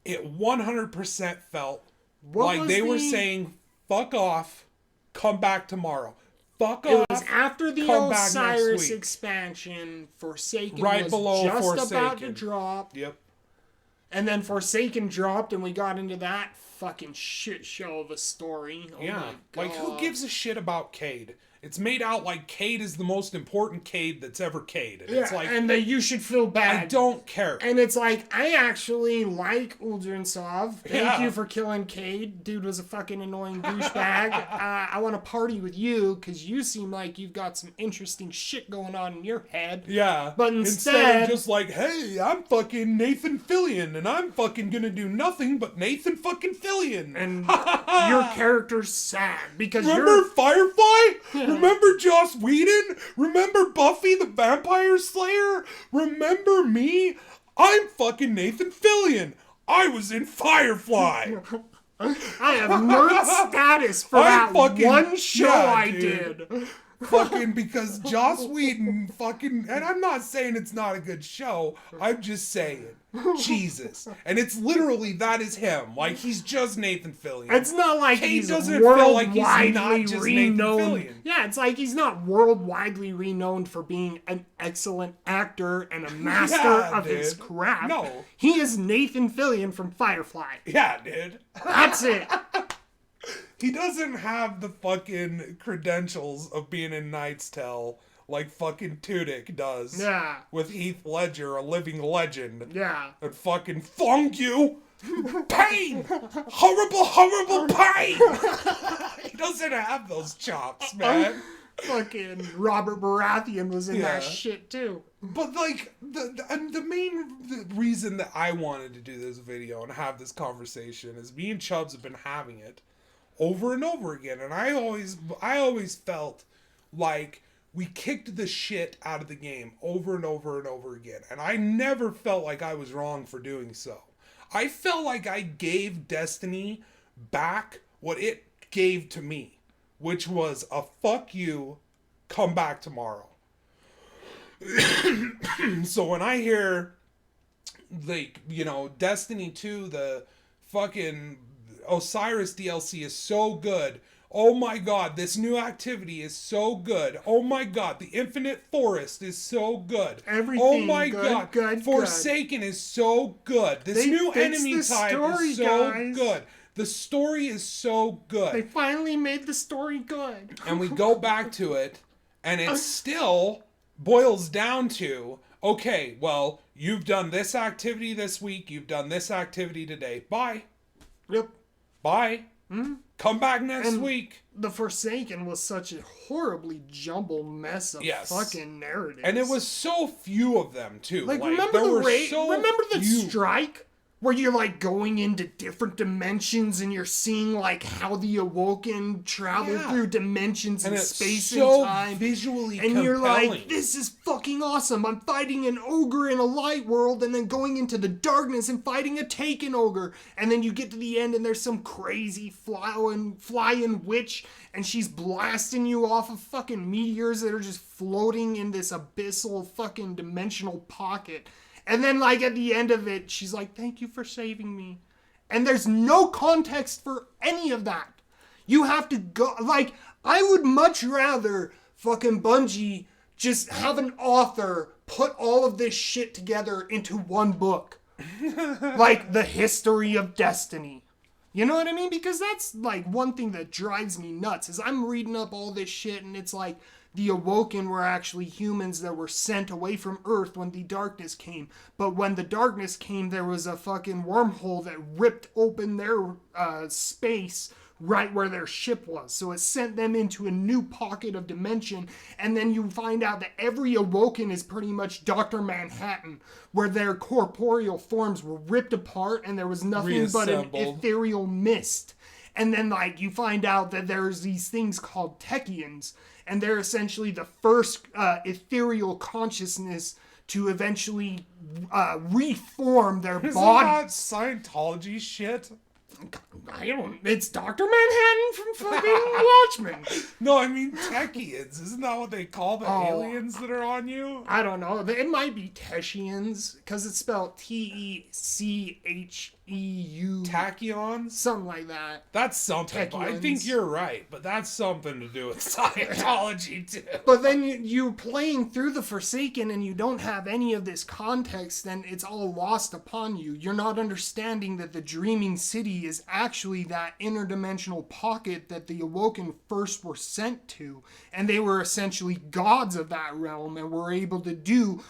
it 100% felt They were saying, fuck off, come back tomorrow. Fuck It off. was after the Osiris expansion. Forsaken was below just Forsaken. About to drop. Yep. And then Forsaken dropped, and we got into that fucking shit show of a story. Oh yeah. Like, who gives a shit about Cade? It's made out like Cade is the most important Cade that's ever Cade. And it's like, and that you should feel bad. I don't care. And it's like, I actually like Uldrensov. Thank you for killing Cade. Dude was a fucking annoying douchebag. I want to party with you because you seem like you've got some interesting shit going on in your head. Yeah. But instead of just like, hey, I'm fucking Nathan Fillion and I'm fucking gonna do nothing but Nathan fucking Fillion. And your character's sad because Remember Firefly? Remember Joss Whedon? Remember Buffy the Vampire Slayer? Remember me? I'm fucking Nathan Fillion. I was in Firefly. I have nerd status for that one show I did. Fucking because Joss Whedon fucking, and I'm not saying it's not a good show, I'm just saying, Jesus. And it's literally, that is him. Like, he's just Nathan Fillion. It's not like he's doesn't feel like he's not worldwidely just renowned. Nathan Fillion. Yeah, it's like he's not worldwide renowned for being an excellent actor and a master of his craft. No. He is Nathan Fillion from Firefly. Yeah, dude. That's it. He doesn't have the fucking credentials of being in Knight's Tale like fucking Tudyk does. Yeah. With Heath Ledger, a living legend. Yeah. And fucking funk you. Pain! Horrible, horrible pain! He doesn't have those chops, man. Fucking Robert Baratheon was in that shit too. But like the main reason that I wanted to do this video and have this conversation is me and Chubbs have been having it over and over again, and I always felt like we kicked the shit out of the game over and over and over again, and I never felt like I was wrong for doing so. I felt like I gave Destiny back what it gave to me, which was a fuck you, come back tomorrow. So when I hear, like, you know, Destiny 2, the fucking Osiris DLC is so good. Oh my god, this new activity is so good. Oh my god, the Infinite Forest is so good. Everything oh my good, god, Forsaken is so good. This new enemy type is so good. The story is so good. They finally made the story good. And we go back to it, and it still boils down to, okay, well, you've done this activity this week, you've done this activity today. Bye. Yep. Bye. Come back next week. The Forsaken was such a horribly jumbled mess of fucking narratives. And it was so few of them, too. Like remember the raid? Remember the strike? Where you're like going into different dimensions and you're seeing like how the Awoken travel through dimensions and space so and time. Visually and compelling. You're like, this is fucking awesome. I'm fighting an ogre in a light world and then going into the darkness and fighting a taken ogre. And then you get to the end and there's some crazy flying witch and she's blasting you off of fucking meteors that are just floating in this abyssal fucking dimensional pocket. And then, like, at the end of it, she's like, thank you for saving me. And there's no context for any of that. You have to go, like, I would much rather fucking Bungie just have an author put all of this shit together into one book. Like, the history of Destiny. You know what I mean? Because that's, like, one thing that drives me nuts, is I'm reading up all this shit, and it's like, the Awoken were actually humans that were sent away from Earth when the darkness came. But when the darkness came, there was a fucking wormhole that ripped open their space right where their ship was. So it sent them into a new pocket of dimension. And then you find out that every Awoken is pretty much Dr. Manhattan, where their corporeal forms were ripped apart and there was nothing but an ethereal mist. And then, like, you find out that there's these things called Techians, and they're essentially the first ethereal consciousness to eventually reform their body. Isn't that Scientology shit? I don't. It's Dr. Manhattan from fucking Watchmen. No, I mean Techians. Isn't that what they call the aliens that are on you? I don't know. It might be Teshians, because it's spelled Techhians. Tachyons? Something like that. That's something. I think you're right, but that's something to do with Scientology, too. But then you're playing through the Forsaken and you don't have any of this context, then it's all lost upon you. You're not understanding that the Dreaming City is actually that interdimensional pocket that the Awoken first were sent to. And they were essentially gods of that realm and were able to do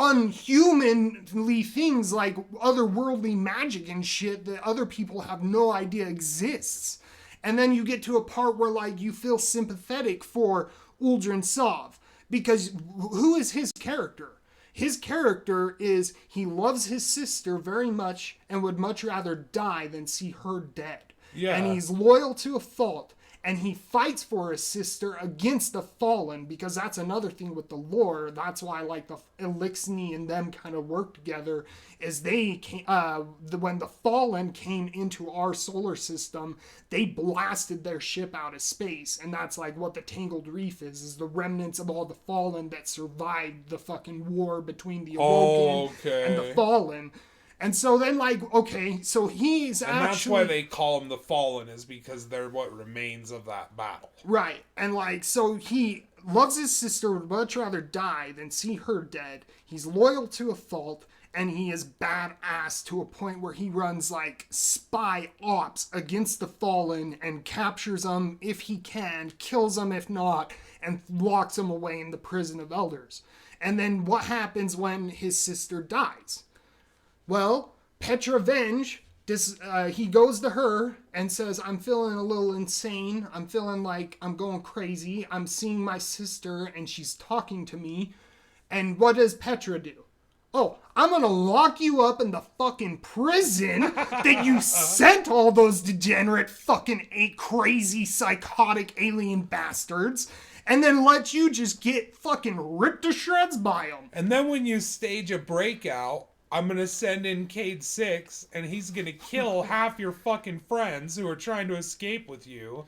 unhumanly things like otherworldly magic and shit that other people have no idea exists. And then you get to a part where like you feel sympathetic for Uldren Sov, because who is his character? His character is he loves his sister very much and would much rather die than see her dead. Yeah. And he's loyal to a fault. And he fights for his sister against the Fallen, because that's another thing with the lore. That's why, like, the Elixni and them kind of work together, is they came, when the Fallen came into our solar system, they blasted their ship out of space. And that's, like, what the Tangled Reef is the remnants of all the Fallen that survived the fucking war between the Awoken and the Fallen. And so then, like, okay, so he's and that's why they call him the Fallen, is because they're what remains of that battle. Right. And, like, so he loves his sister, would much rather die than see her dead. He's loyal to a fault, and he is badass to a point where he runs, like, spy ops against the Fallen and captures them if he can, kills them if not, and locks them away in the prison of elders. And then what happens when his sister dies? Well, Petra Venge, he goes to her and says, I'm feeling a little insane. I'm feeling like I'm going crazy. I'm seeing my sister and she's talking to me. And what does Petra do? Oh, I'm going to lock you up in the fucking prison that you sent all those degenerate fucking crazy psychotic alien bastards. And then let you just get fucking ripped to shreds by them. And then when you stage a breakout, I'm going to send in Cade 6, and he's going to kill half your fucking friends who are trying to escape with you.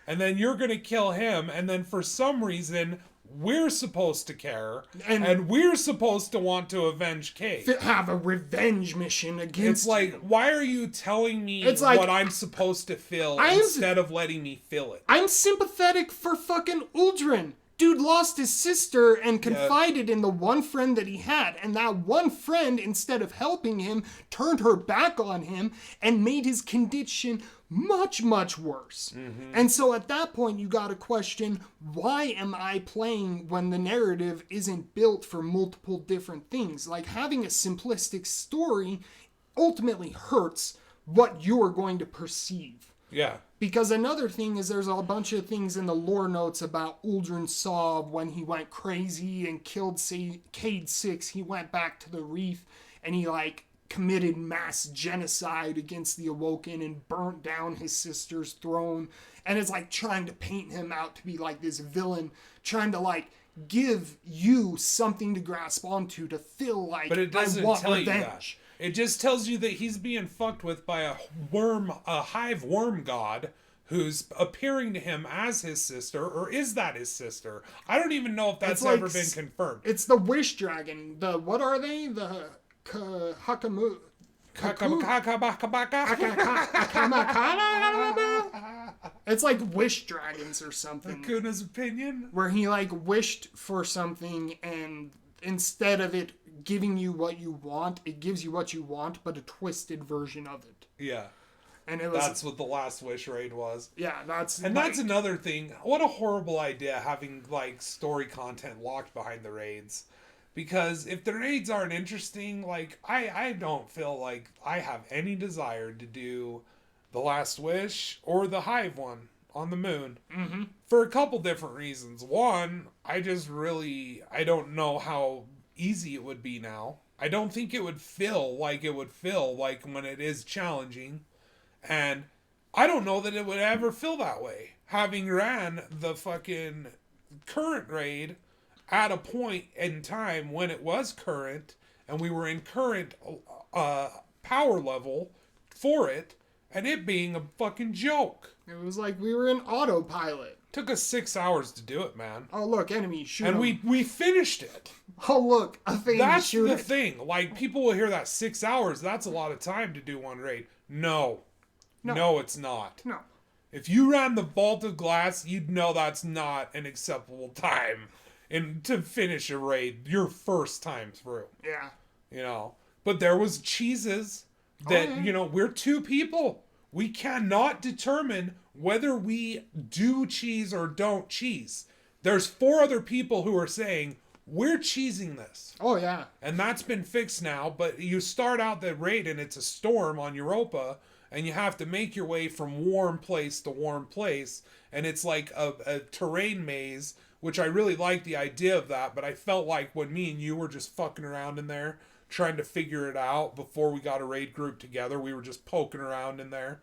And then you're going to kill him, and then for some reason, we're supposed to care, and we're supposed to want to avenge Cade. Have a revenge mission against It's like, why are you telling me what I'm supposed to feel instead of letting me feel it? I'm sympathetic for fucking Uldren. Dude lost his sister and confided in the one friend that he had. And that one friend, instead of helping him, turned her back on him and made his condition much, much worse. Mm-hmm. And so at that point, you got to question, why am I playing when the narrative isn't built for multiple different things? Like, having a simplistic story ultimately hurts what you are going to perceive. Yeah. Because another thing is there's a bunch of things in the lore notes about Uldren Sov when he went crazy and killed Cade 6. He went back to the Reef and he, like, committed mass genocide against the Awoken and burnt down his sister's throne. And it's like trying to paint him out to be like this villain, trying to, like, give you something to grasp onto to feel like, but it doesn't I want tell revenge. You that. It just tells you that he's being fucked with by a hive worm god who's appearing to him as his sister, or is that his sister? I don't even know if that's ever been confirmed. It's the Wish Dragon. What are they? The Hakamu. It's like Wish Dragons or something. Hakuna's opinion? Where he, like, wished for something, and instead of it giving you what you want, it gives you what you want, but a twisted version of it. Yeah. And it was, that's what the last Wish raid was. Yeah, that's another thing. What a horrible idea, having, like, story content locked behind the raids. Because if the raids aren't interesting, like, I don't feel like I have any desire to do the Last Wish or the Hive one on the moon. Mm-hmm. For a couple different reasons. One, I don't know how easy it would be now. I don't think it would feel like when it is challenging. And I don't know that it would ever feel that way. Having ran the fucking current raid at a point in time when it was current, and we were in current power level for it, and it being a fucking joke. It was like we were in autopilot. Took us 6 hours to do it, man. Oh, look, enemy, shoot And him. we finished it. Oh, look, a thing, That's shoot the it. thing. Like, people will hear that 6 hours. That's a lot of time to do one raid. No. No, it's not. No. If you ran the Vault of Glass, you'd know that's not an acceptable time to finish a raid your first time through. Yeah. You know? But there was cheeses that, you know, we're 2 people. We cannot determine whether we do cheese or don't cheese. There's 4 other people who are saying, we're cheesing this. Oh, yeah. And that's been fixed now, but you start out the raid and it's a storm on Europa, and you have to make your way from warm place to warm place, and it's like a terrain maze, which I really like the idea of that, but I felt like when me and you were just fucking around in there, trying to figure it out before we got a raid group together, we were just poking around in there.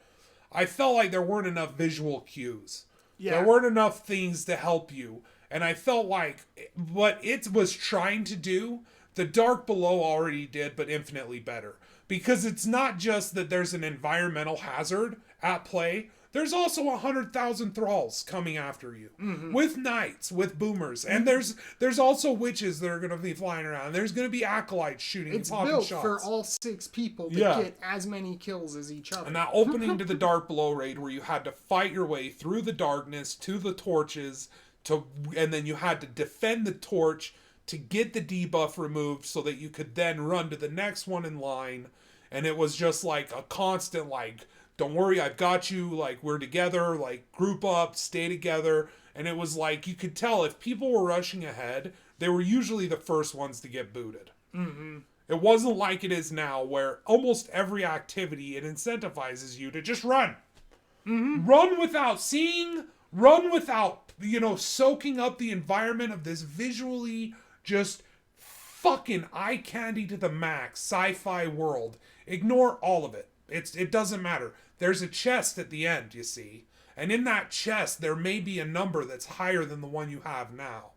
I felt like there weren't enough visual cues. Yeah. There weren't enough things to help you. And I felt like what it was trying to do, the Dark Below already did, but infinitely better. Because it's not just that there's an environmental hazard at play. There's also 100,000 thralls coming after you. Mm-hmm. With knights, with boomers. And there's also witches that are going to be flying around. There's going to be acolytes shooting and popping shots. It's built for all 6 people to get as many kills as each other. And that opening to the Dark Below raid where you had to fight your way through the darkness to the torches, and then you had to defend the torch to get the debuff removed so that you could then run to the next one in line. And it was just like a constant, like, don't worry, I've got you, like, we're together, like, group up, stay together. And it was like, you could tell if people were rushing ahead, they were usually the first ones to get booted. Mm-hmm. It wasn't like it is now, where almost every activity, it incentivizes you to just run. Mm-hmm. Run without seeing, run without, you know, soaking up the environment of this visually just fucking eye candy to the max sci-fi world. Ignore all of it. It doesn't matter. There's a chest at the end, you see. And in that chest, there may be a number that's higher than the one you have now.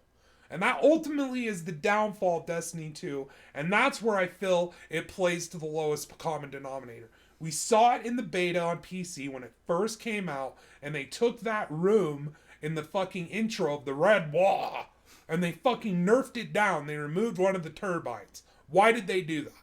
And that ultimately is the downfall of Destiny 2. And that's where I feel it plays to the lowest common denominator. We saw it in the beta on PC when it first came out. And they took that room in the fucking intro of the red wall. And they fucking nerfed it down. They removed one of the turbines. Why did they do that?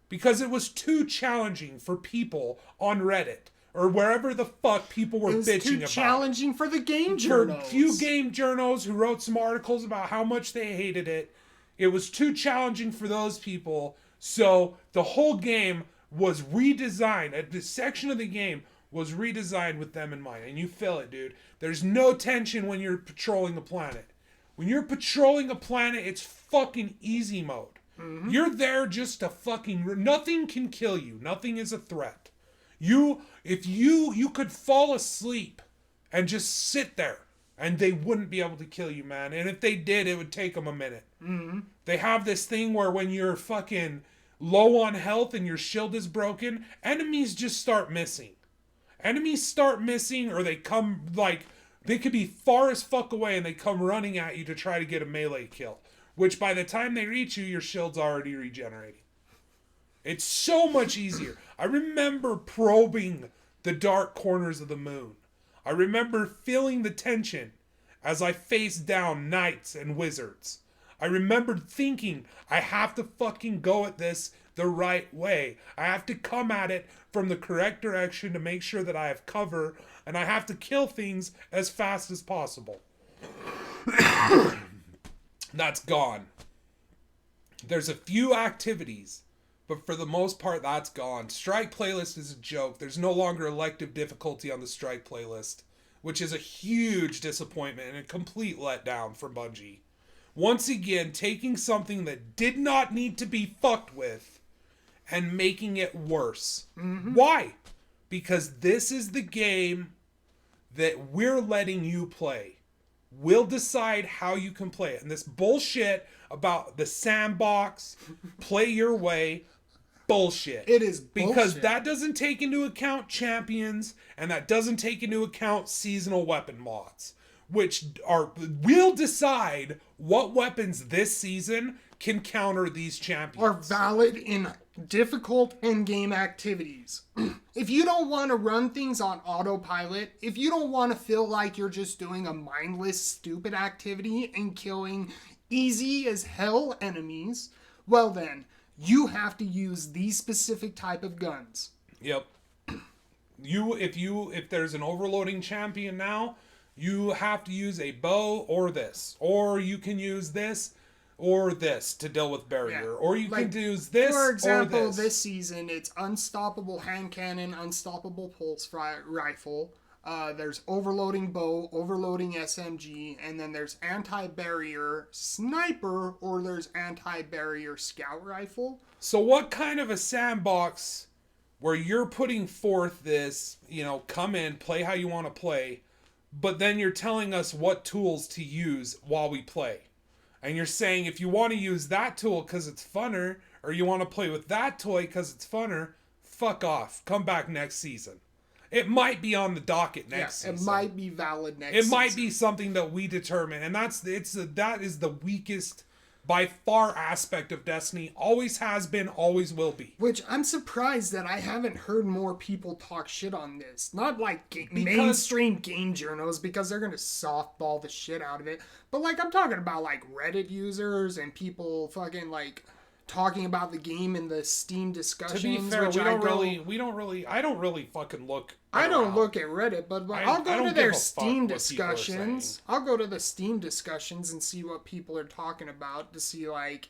Because it was too challenging for people on Reddit or wherever the fuck people were bitching about. It was too challenging for the game journals. For a few game journals who wrote some articles about how much they hated it. It was too challenging for those people. So the whole game was redesigned. The section of the game was redesigned with them in mind. And you feel it, dude. There's no tension when you're patrolling a planet. When you're patrolling a planet, it's fucking easy mode. Mm-hmm. You're there just to fucking... Nothing can kill you. Nothing is a threat. If you could fall asleep and just sit there and they wouldn't be able to kill you, man. And if they did, it would take them a minute. Mm-hmm. They have this thing where when you're fucking low on health and your shield is broken, enemies just start missing. Enemies start missing, or they come, like... They could be far as fuck away and they come running at you to try to get a melee kill. Which by the time they reach you, your shield's already regenerating. It's so much easier. I remember probing the dark corners of the moon. I remember feeling the tension as I faced down knights and wizards. I remembered thinking, I have to fucking go at this the right way. I have to come at it from the correct direction to make sure that I have cover, and I have to kill things as fast as possible. That's gone. There's a few activities, but for the most part, that's gone. Strike playlist is a joke. There's no longer elective difficulty on the Strike playlist, which is a huge disappointment and a complete letdown for Bungie. Once again, taking something that did not need to be fucked with and making it worse. Mm-hmm. Why? Because this is the game that we're letting you play. We'll decide how you can play it. And this bullshit about the sandbox, play your way, bullshit. It is bullshit. Because that doesn't take into account champions, and that doesn't take into account seasonal weapon mods. We'll decide what weapons this season can counter these champions. Are valid in difficult endgame activities. If you don't want to run things on autopilot, if you don't want to feel like you're just doing a mindless, stupid activity and killing easy as hell enemies, well then, you have to use these specific type of guns. Yep. If there's an overloading champion now, you have to use a bow or this. Or you can use this or this to deal with barrier. Or you can use this or this. For example, this season, it's unstoppable hand cannon, unstoppable pulse rifle. There's overloading bow, overloading SMG, and then there's anti-barrier sniper, or there's anti-barrier scout rifle. So what kind of a sandbox where you're putting forth this, come in, play how you want to play, but then you're telling us what tools to use while we play? And you're saying if you want to use that tool because it's funner, or you want to play with that toy because it's funner, fuck off. Come back next season. It might be on the docket next season. It might be valid next season. It might be something that we determine. And that is the weakest, by far, aspect of Destiny. Always has been, always will be. Which I'm surprised that I haven't heard more people talk shit on this. Not like mainstream game journals, because they're going to softball the shit out of it. But like, I'm talking about like Reddit users and people fucking like talking about the game in the Steam discussions. To be fair, I don't really fucking look. I don't look at Reddit, but I'll go to their Steam discussions. I'll go to the Steam discussions and see what people are talking about to see, like,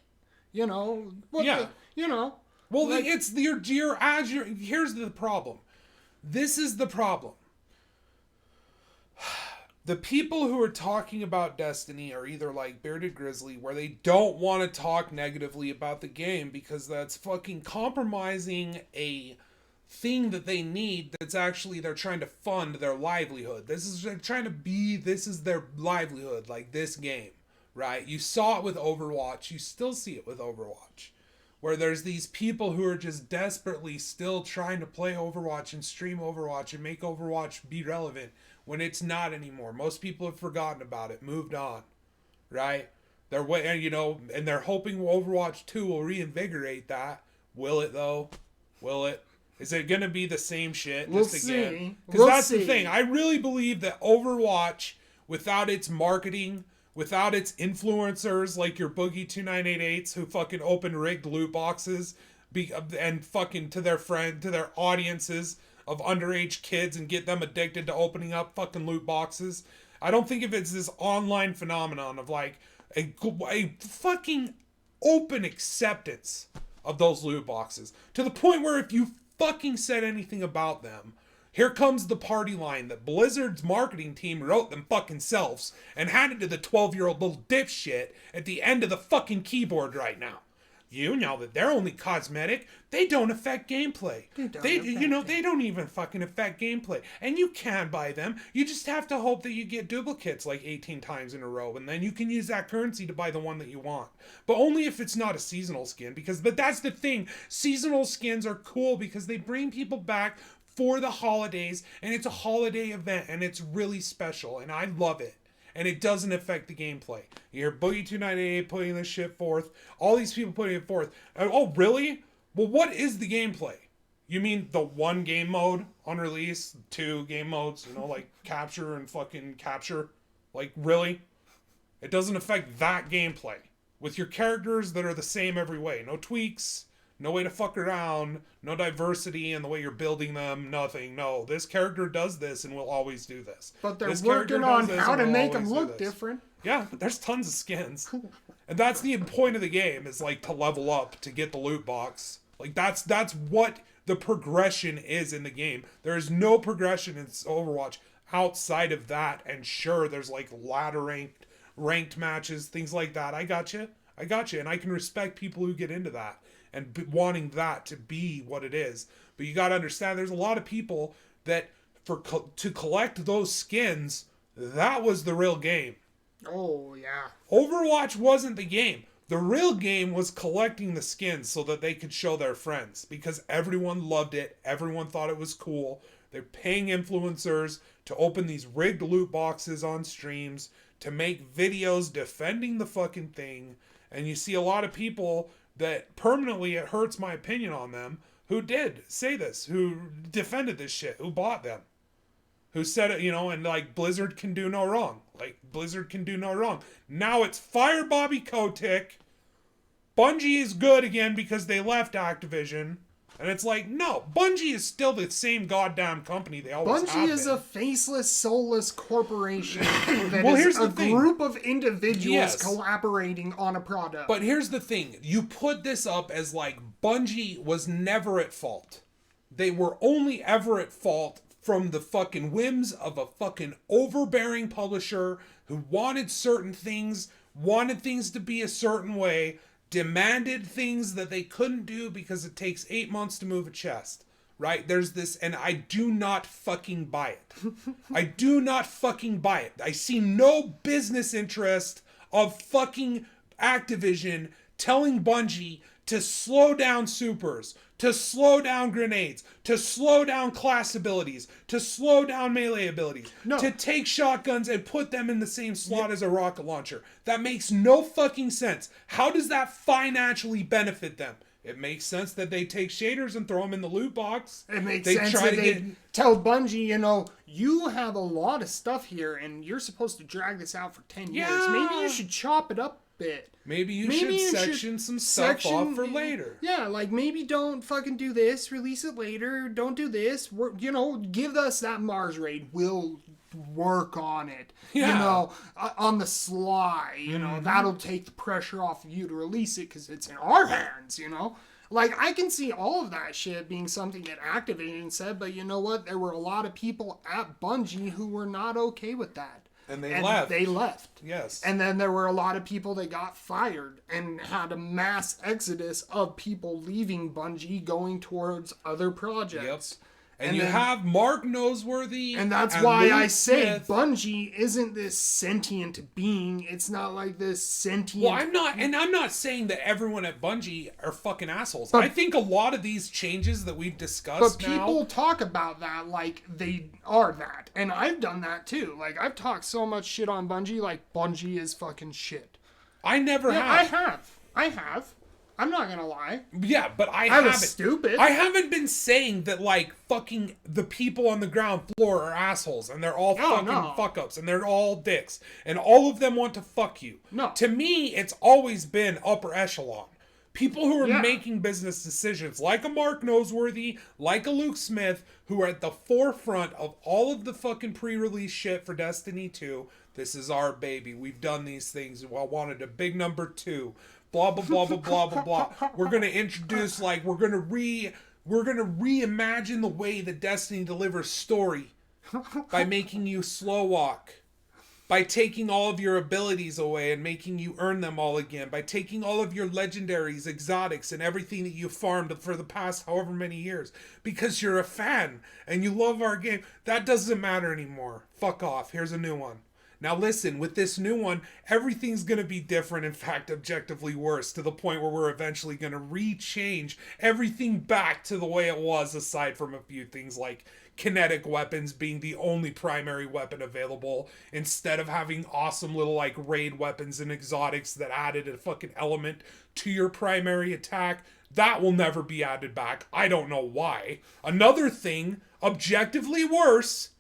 Well, like, it's here's the problem. This is the problem. The people who are talking about Destiny are either like Bearded Grizzly, where they don't want to talk negatively about the game because that's fucking compromising a thing that they need. That's actually, they're trying to fund their livelihood. This is their livelihood, like this game, right? You saw it with Overwatch. You still see it with Overwatch, where there's these people who are just desperately still trying to play Overwatch and stream Overwatch and make Overwatch be relevant when it's not anymore. Most people have forgotten about it, moved on, right? They're and they're hoping Overwatch 2 will reinvigorate that. Will it though? Will it? Is it going to be the same shit again? Because that's the thing. I really believe that Overwatch, without its marketing, without its influencers like your Boogie 2988s who fucking open rigged loot boxes and fucking to their audiences of underage kids and get them addicted to opening up fucking loot boxes. I don't think if it's this online phenomenon of like a fucking open acceptance of those loot boxes to the point where if you fucking said anything about them, here comes the party line that Blizzard's marketing team wrote them fucking selves and handed to the 12-year-old little dipshit at the end of the fucking keyboard right now. You know that they're only cosmetic. They don't affect gameplay. They don't even fucking affect gameplay. And you can buy them. You just have to hope that you get duplicates like 18 times in a row, and then you can use that currency to buy the one that you want. But only if it's not a seasonal skin, but that's the thing. Seasonal skins are cool because they bring people back for the holidays, and it's a holiday event, and it's really special, and I love it. And it doesn't affect the gameplay. You hear Boogie 298 putting this shit forth. All these people putting it forth. Oh, really? Well, what is the gameplay? You mean the one game mode on release? 2 game modes, like capture and fucking capture? Like, really? It doesn't affect that gameplay. With your characters that are the same every way. No tweaks. No way to fuck around. No diversity in the way you're building them. Nothing. No, this character does this and will always do this. But they're working on how to make them look different. Yeah, but there's tons of skins. And that's the point of the game, is like to level up, to get the loot box. Like that's what the progression is in the game. There is no progression in Overwatch outside of that. And sure, there's like ladder ranked matches, things like that. I got you. And I can respect people who get into that and wanting that to be what it is. But you got to understand, there's a lot of people that to collect those skins, that was the real game. Oh, yeah. Overwatch wasn't the game. The real game was collecting the skins so that they could show their friends, because everyone loved it. Everyone thought it was cool. They're paying influencers to open these rigged loot boxes on streams, to make videos defending the fucking thing. And you see a lot of people that permanently it hurts my opinion on them, who did say this, who defended this shit, who bought them, who said it, and like Blizzard can do no wrong. Like Blizzard can do no wrong. Now it's fire Bobby Kotick. Bungie is good again because they left Activision. And it's like, no, Bungie is still the same goddamn company they always have been. Bungie is a faceless, soulless corporation that is a group of individuals collaborating on a product. But here's the thing. You put this up as like Bungie was never at fault. They were only ever at fault from the fucking whims of a fucking overbearing publisher who wanted certain things, wanted things to be a certain way, demanded things that they couldn't do because it takes 8 months to move a chest, right? There's this, and I do not fucking buy it. I do not fucking buy it. I see no business interest of fucking Activision telling Bungie to slow down supers, to slow down grenades, to slow down class abilities, to slow down melee abilities, to take shotguns and put them in the same slot as a rocket launcher. That makes no fucking sense. How does that financially benefit them? It makes sense that they take shaders and throw them in the loot box. It makes sense that they tell Bungie, you have a lot of stuff here and you're supposed to drag this out for 10 years. Maybe you should chop it up a bit. Maybe you should section some stuff off for later. Yeah, like maybe don't fucking do this, release it later, don't do this. Give us that Mars raid. We'll work on it. On the sly, that'll take the pressure off of you to release it because it's in our hands, Like, I can see all of that shit being something that Activision said, but you know what? There were a lot of people at Bungie who were not okay with that. And they left. Yes. And then there were a lot of people that got fired and had a mass exodus of people leaving Bungie going towards other projects. Yep. And you have Mark Noseworthy. And that's why I say Bungie isn't this sentient being. It's not like this sentient... Well, I'm not saying that everyone at Bungie are fucking assholes. I think a lot of these changes that we've discussed But people talk about that like they are that. And I've done that too. Like, I've talked so much shit on Bungie, like Bungie is fucking shit. I never have. I have. I'm not gonna lie. Yeah, but I haven't. Stupid. I haven't been saying that, like, fucking the people on the ground floor are assholes and they're all fuck ups and they're all dicks and all of them want to fuck you. No. To me, it's always been upper echelon. People who are making business decisions, like a Mark Noseworthy, like a Luke Smith, who are at the forefront of all of the fucking pre-release shit for Destiny 2. This is our baby. We've done these things. I wanted a big number 2. Blah, blah, blah, blah, blah, blah, blah. We're going to introduce, like, we're going to reimagine the way that Destiny delivers story by making you slow walk, by taking all of your abilities away and making you earn them all again, by taking all of your legendaries, exotics, and everything that you farmed for the past however many years, because you're a fan and you love our game. That doesn't matter anymore. Fuck off. Here's a new one. Now listen, with this new one, everything's going to be different, in fact, objectively worse, to the point where we're eventually going to re-change everything back to the way it was, aside from a few things like kinetic weapons being the only primary weapon available, instead of having awesome little, like, raid weapons and exotics that added a fucking element to your primary attack. That will never be added back. I don't know why. Another thing, objectively worse,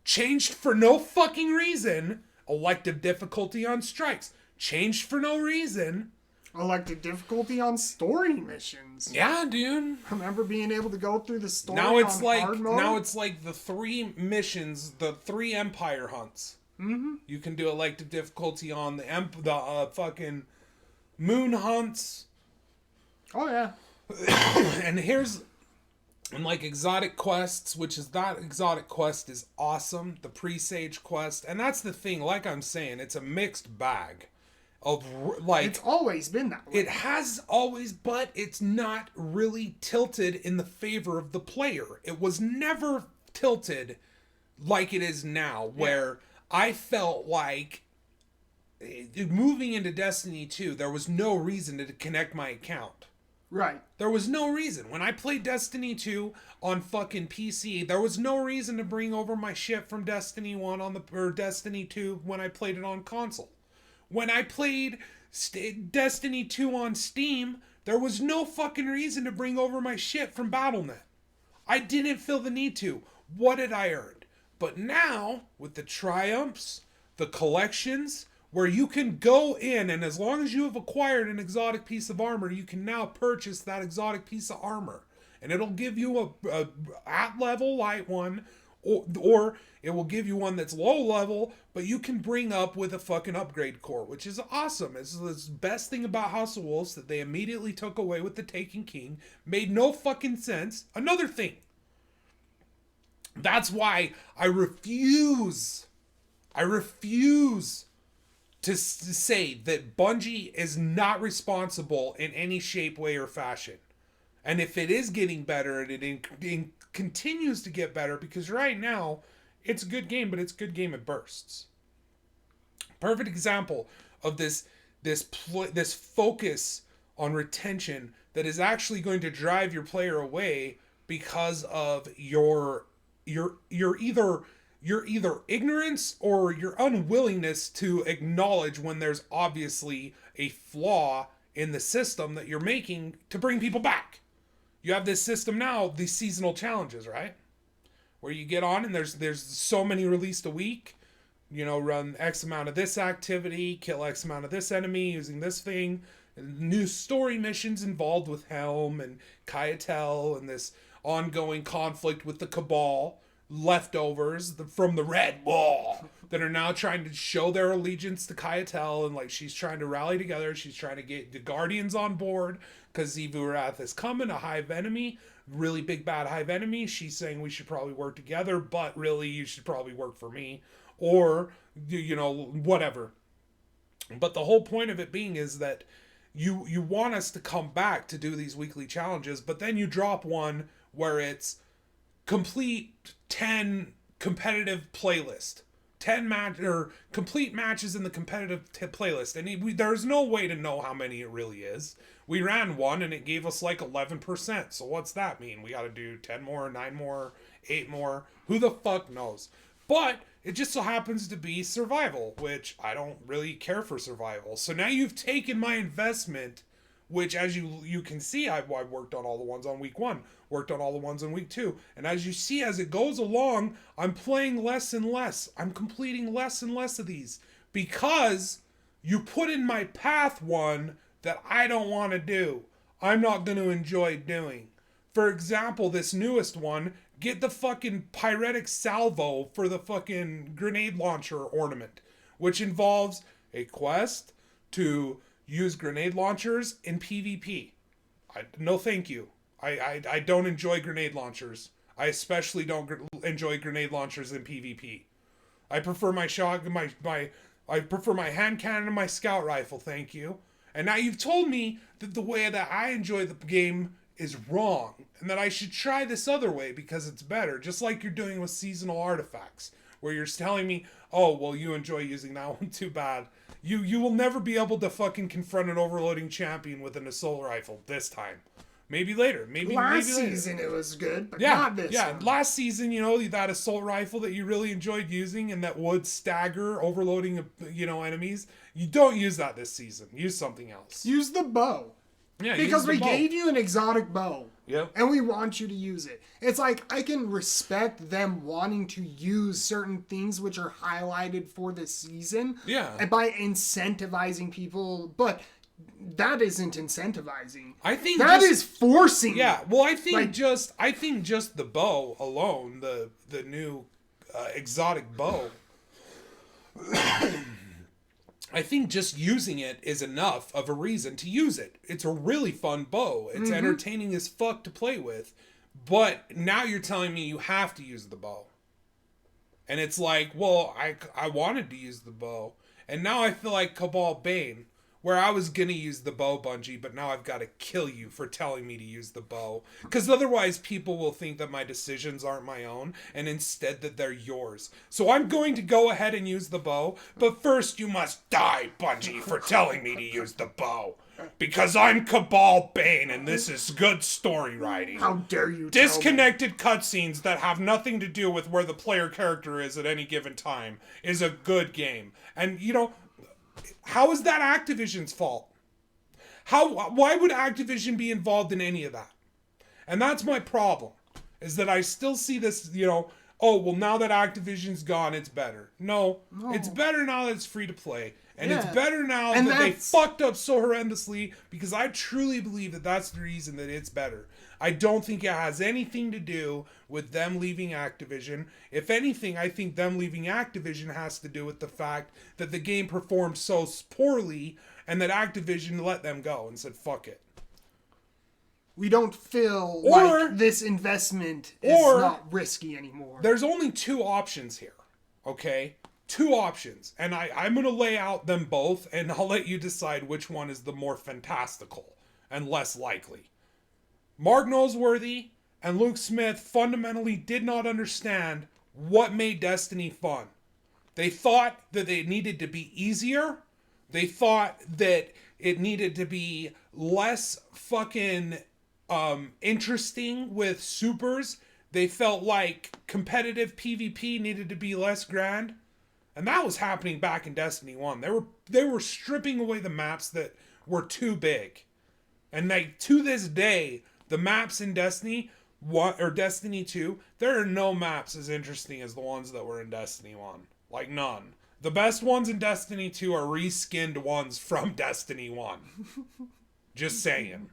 changed for no fucking reason. Elective difficulty on strikes. Changed for no reason. Elective difficulty on story missions. Yeah, dude. Remember being able to go through the story now it's on like hard mode? Now it's like the 3 missions, the 3 Empire hunts. Mm-hmm. You can do elective difficulty on the fucking moon hunts. Oh yeah. And like exotic quests, which is that exotic quest is awesome. The presage quest. And that's the thing, like I'm saying, it's a mixed bag of like... It's always been that way. It has always, but it's not really tilted in the favor of the player. It was never tilted like it is now, where I felt like moving into Destiny 2, there was no reason to connect my account. Right. There was no reason. When I played Destiny 2 on fucking PC, there was no reason to bring over my shit from Destiny 1 or Destiny 2 when I played it on console. When I played Destiny 2 on Steam, There was no fucking reason to bring over my shit from BattleNet. I didn't feel the need to. What did I earn? But now, with the triumphs, the collections, where you can go in and as long as you have acquired an exotic piece of armor, you can now purchase that exotic piece of armor. And it'll give you a at level light one, or it will give you one that's low level, but you can bring up with a fucking upgrade core, which is awesome. It's the best thing about House of Wolves that they immediately took away with the Taken King. Made no fucking sense. Another thing. That's why I refuse to say that Bungie is not responsible in any shape, way, or fashion. And if it is getting better, and it continues to get better, because right now, it's a good game, but it's a good game at bursts. Perfect example of this focus on retention that is actually going to drive your player away because of your either ignorance or your unwillingness to acknowledge when there's obviously a flaw in the system that you're making to bring people back. You have this system now, these seasonal challenges, right? Where you get on and there's so many released a week. You know, run X amount of this activity, kill X amount of this enemy using this thing. New story missions involved with Helm and Kyatel and this ongoing conflict with the Cabal, leftovers from the Red Wall that are now trying to show their allegiance to Kyatel, and like she's trying to rally together. She's trying to get the Guardians on board because Zivurath is coming, a hive enemy, really big bad hive enemy. She's saying we should probably work together, but really you should probably work for me, or you know, whatever. But the whole point of it being is that you want us to come back to do these weekly challenges, but then you drop one where it's complete 10 competitive playlist, 10 match or complete matches in the competitive playlist, and there's no way to know how many it really is. We ran one and it gave us like 11%. So what's that mean? We got to do 10 more, 9 more, 8 more. Who the fuck knows? But it just so happens to be survival, which I don't really care for survival. So now you've taken my investment, which as you can see, I've worked on all the ones on week 1, worked on all the ones on week 2. And as you see, as it goes along, I'm playing less and less. I'm completing less and less of these because you put in my path one that I don't want to do. I'm not going to enjoy doing. For example, this newest one, get the fucking pyretic salvo for the fucking grenade launcher ornament, which involves a quest to use grenade launchers in PvP. No thank you. I don't enjoy grenade launchers. I especially don't enjoy grenade launchers in PvP. I prefer my shotgun, I prefer my hand cannon and my scout rifle, thank you. And now you've told me that the way that I enjoy the game is wrong, and that I should try this other way because it's better, just like you're doing with seasonal artifacts, where you're telling me, oh, well, you enjoy using that one, too bad. You will never be able to fucking confront an overloading champion with an assault rifle this time. Maybe later. Maybe last later. season it was good, but not this one. Last season, you know, that assault rifle that you really enjoyed using and that would stagger overloading, you know, enemies. You don't use that this season. Use something else. Use the bow. Yeah, because we gave you an exotic bow. Yep. And we want you to use it. It's like, I can respect them wanting to use certain things which are highlighted for this season. Yeah. And by incentivizing people, but that isn't incentivizing. I think that is forcing. Yeah. Well, I think just the bow alone, the new exotic bow. I think just using it is enough of a reason to use it. It's a really fun bow. It's entertaining as fuck to play with. But now you're telling me you have to use the bow. And it's like, well, I wanted to use the bow. And now I feel like Cabal Bane, where I was going to use the bow, Bungie, but now I've got to kill you for telling me to use the bow. Because otherwise people will think that my decisions aren't my own, and instead that they're yours. So I'm going to go ahead and use the bow, but first you must die, Bungie, for telling me to use the bow. Because I'm Cabal Bane, and this is good story writing. How dare you Disconnected cutscenes that have nothing to do with where the player character is at any given time is a good game. And, you know, how is that Activision's fault? Why would Activision be involved in any of that? And that's my problem, is that I still see this, oh, well, now that Activision's gone, it's better. No, it's better now that it's free to play. And it's better now that they fucked up so horrendously, because I truly believe that that's the reason that it's better. I don't think it has anything to do with them leaving Activision. If anything, I think them leaving Activision has to do with the fact that the game performed so poorly and that Activision let them go and said, fuck it. We don't feel like this investment is not risky anymore. There's only two options here, okay? Two options. And I'm going to lay out them both, and I'll let you decide which one is the more fantastical and less likely. Mark Noseworthy and Luke Smith fundamentally did not understand what made Destiny fun. They thought that it needed to be easier. They thought that it needed to be less fucking interesting with supers. They felt like competitive PvP needed to be less grand. And that was happening back in Destiny 1. They were stripping away the maps that were too big. And to this day, the maps in Destiny 1 or Destiny 2, there are no maps as interesting as the ones that were in Destiny 1. Like none. The best ones in Destiny 2 are reskinned ones from Destiny 1. Just saying.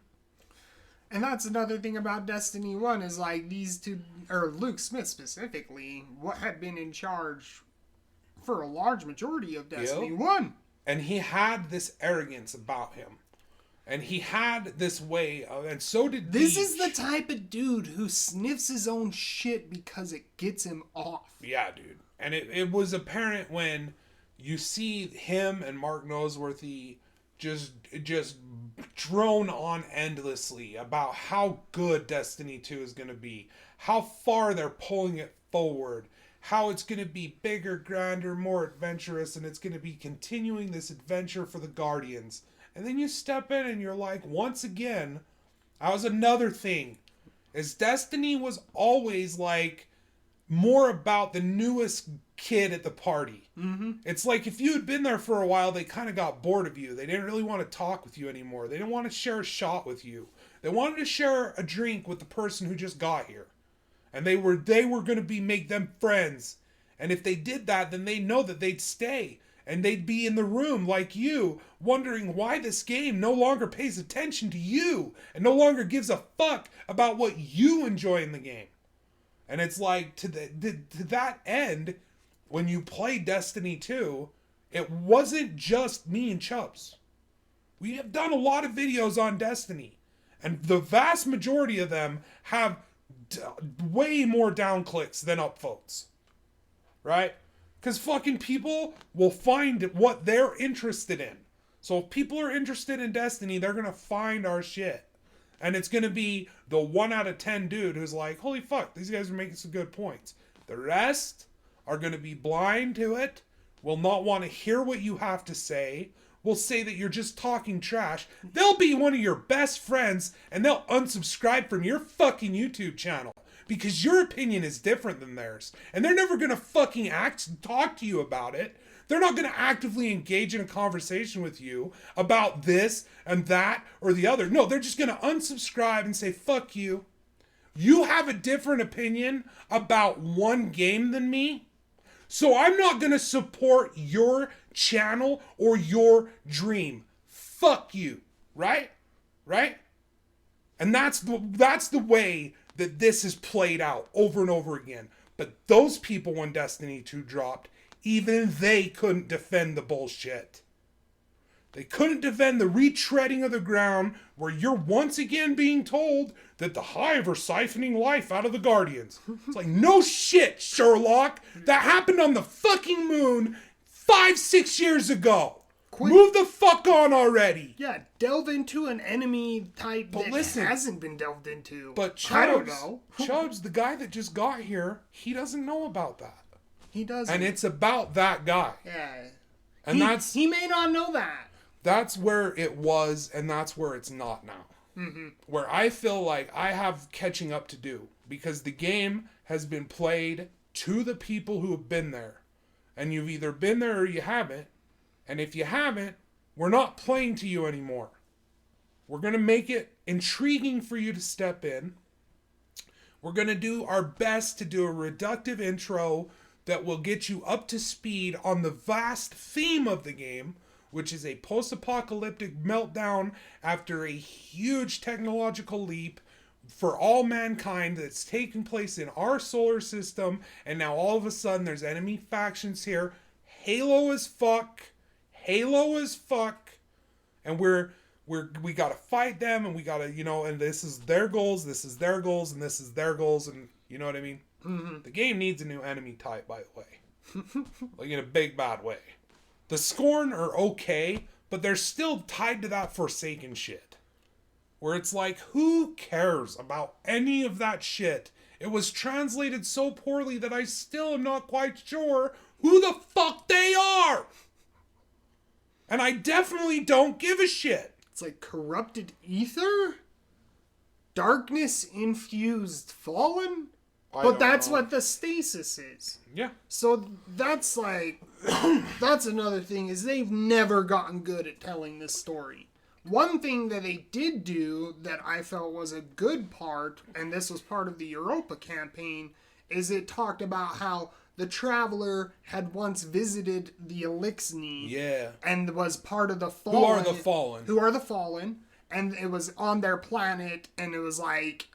And that's another thing about Destiny 1 is like these two, or Luke Smith specifically, what had been in charge for a large majority of Destiny 1. And he had this arrogance about him. And he had this way of, and so did This Deej. is the type of dude who sniffs his own shit because it gets him off. Yeah, dude. And it was apparent when you see him and Mark Noseworthy just drone on endlessly about how good Destiny 2 is going to be, how far they're pulling it forward, how it's going to be bigger, grander, more adventurous, and it's going to be continuing this adventure for the Guardians. And then you step in and you're like, once again, that was another thing, is Destiny was always like more about the newest kid at the party. Mm-hmm. It's like if you had been there for a while, they kind of got bored of you. They didn't really want to talk with you anymore. They didn't want to share a shot with you. They wanted to share a drink with the person who just got here. And they were going to make them friends. And if they did that, then they know that they'd stay. And they'd be in the room like you, wondering why this game no longer pays attention to you and no longer gives a fuck about what you enjoy in the game. And it's like, to that end, when you play Destiny 2, it wasn't just me and Chubbs. We have done a lot of videos on Destiny. And the vast majority of them have way more down clicks than up votes. Right? Because fucking people will find what they're interested in. So if people are interested in Destiny, they're going to find our shit. And it's going to be the 1 out of 10 dude who's like, holy fuck, these guys are making some good points. The rest are going to be blind to it, will not want to hear what you have to say, will say that you're just talking trash. They'll be one of your best friends, and they'll unsubscribe from your fucking YouTube channel. Because your opinion is different than theirs. And they're never going to fucking talk to you about it. They're not going to actively engage in a conversation with you about this and that or the other. No, they're just going to unsubscribe and say, fuck you. You have a different opinion about one game than me. So I'm not going to support your channel or your dream. Fuck you. Right? Right? And that's the way that this is played out over and over again. But those people, when Destiny 2 dropped, even they couldn't defend the bullshit. They couldn't defend the retreading of the ground where you're once again being told that the Hive are siphoning life out of the Guardians. It's like, no shit, Sherlock. That happened on the fucking moon 5-6 years ago. Move the fuck on already. Yeah, delve into an enemy type that hasn't been delved into. But Chubbs, I don't know. Chubbs, the guy that just got here, he doesn't know about that. He doesn't. And it's about that guy. Yeah. And he may not know that. That's where it was, and that's where it's not now. Mm-hmm. Where I feel like I have catching up to do. Because the game has been played to the people who have been there. And you've either been there or you haven't. And if you haven't, we're not playing to you anymore. We're going to make it intriguing for you to step in. We're going to do our best to do a reductive intro that will get you up to speed on the vast theme of the game, which is a post-apocalyptic meltdown after a huge technological leap for all mankind that's taken place in our solar system, and now all of a sudden there's enemy factions here. Halo as fuck. And we gotta fight them, and we gotta, and this is their goals, and this is their goals, and you know what I mean? Mm-hmm. The game needs a new enemy type, by the way. Like, in a big, bad way. The Scorn are okay, but they're still tied to that Forsaken shit. Where it's like, who cares about any of that shit? It was translated so poorly that I still am not quite sure who the fuck they are! And I definitely don't give a shit. It's like corrupted ether? Darkness infused fallen? But that's what the stasis is. Yeah. So that's like, that's another thing, is they've never gotten good at telling this story. One thing that they did do that I felt was a good part, and this was part of the Europa campaign, is it talked about how the Traveler had once visited the Elixni. Yeah. And was part of the Fallen. Who are the Fallen. And it was on their planet, and it was like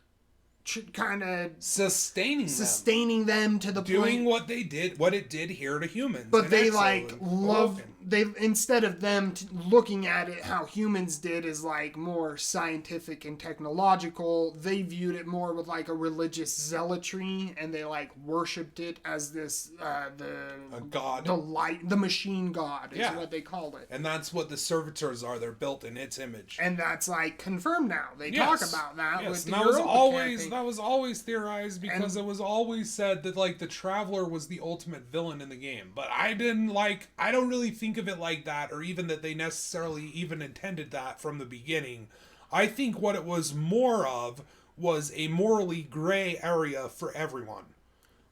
kind of sustaining them to the doing point, what it did here to humans. but they like love they, instead of them looking at it how humans did is like more scientific and technological, they viewed it more with like a religious zealotry, and they like worshipped it as this a god, the machine god is what they called it. And that's what the servitors are. They're built in its image, and that's like confirmed now. They talk about that with the that was always theorized, because it was always said that like the Traveler was the ultimate villain in the game, but I don't really think of it like that, or even that they necessarily even intended that from the beginning. I think what it was more of was a morally gray area for everyone,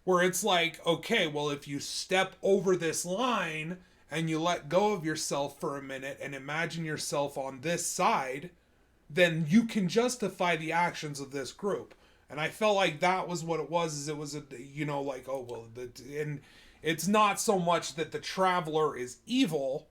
where it's like, okay, well, if you step over this line and you let go of yourself for a minute and imagine yourself on this side, then you can justify the actions of this group. And I felt like that was what it was, is it was and it's not so much that the Traveler is evil,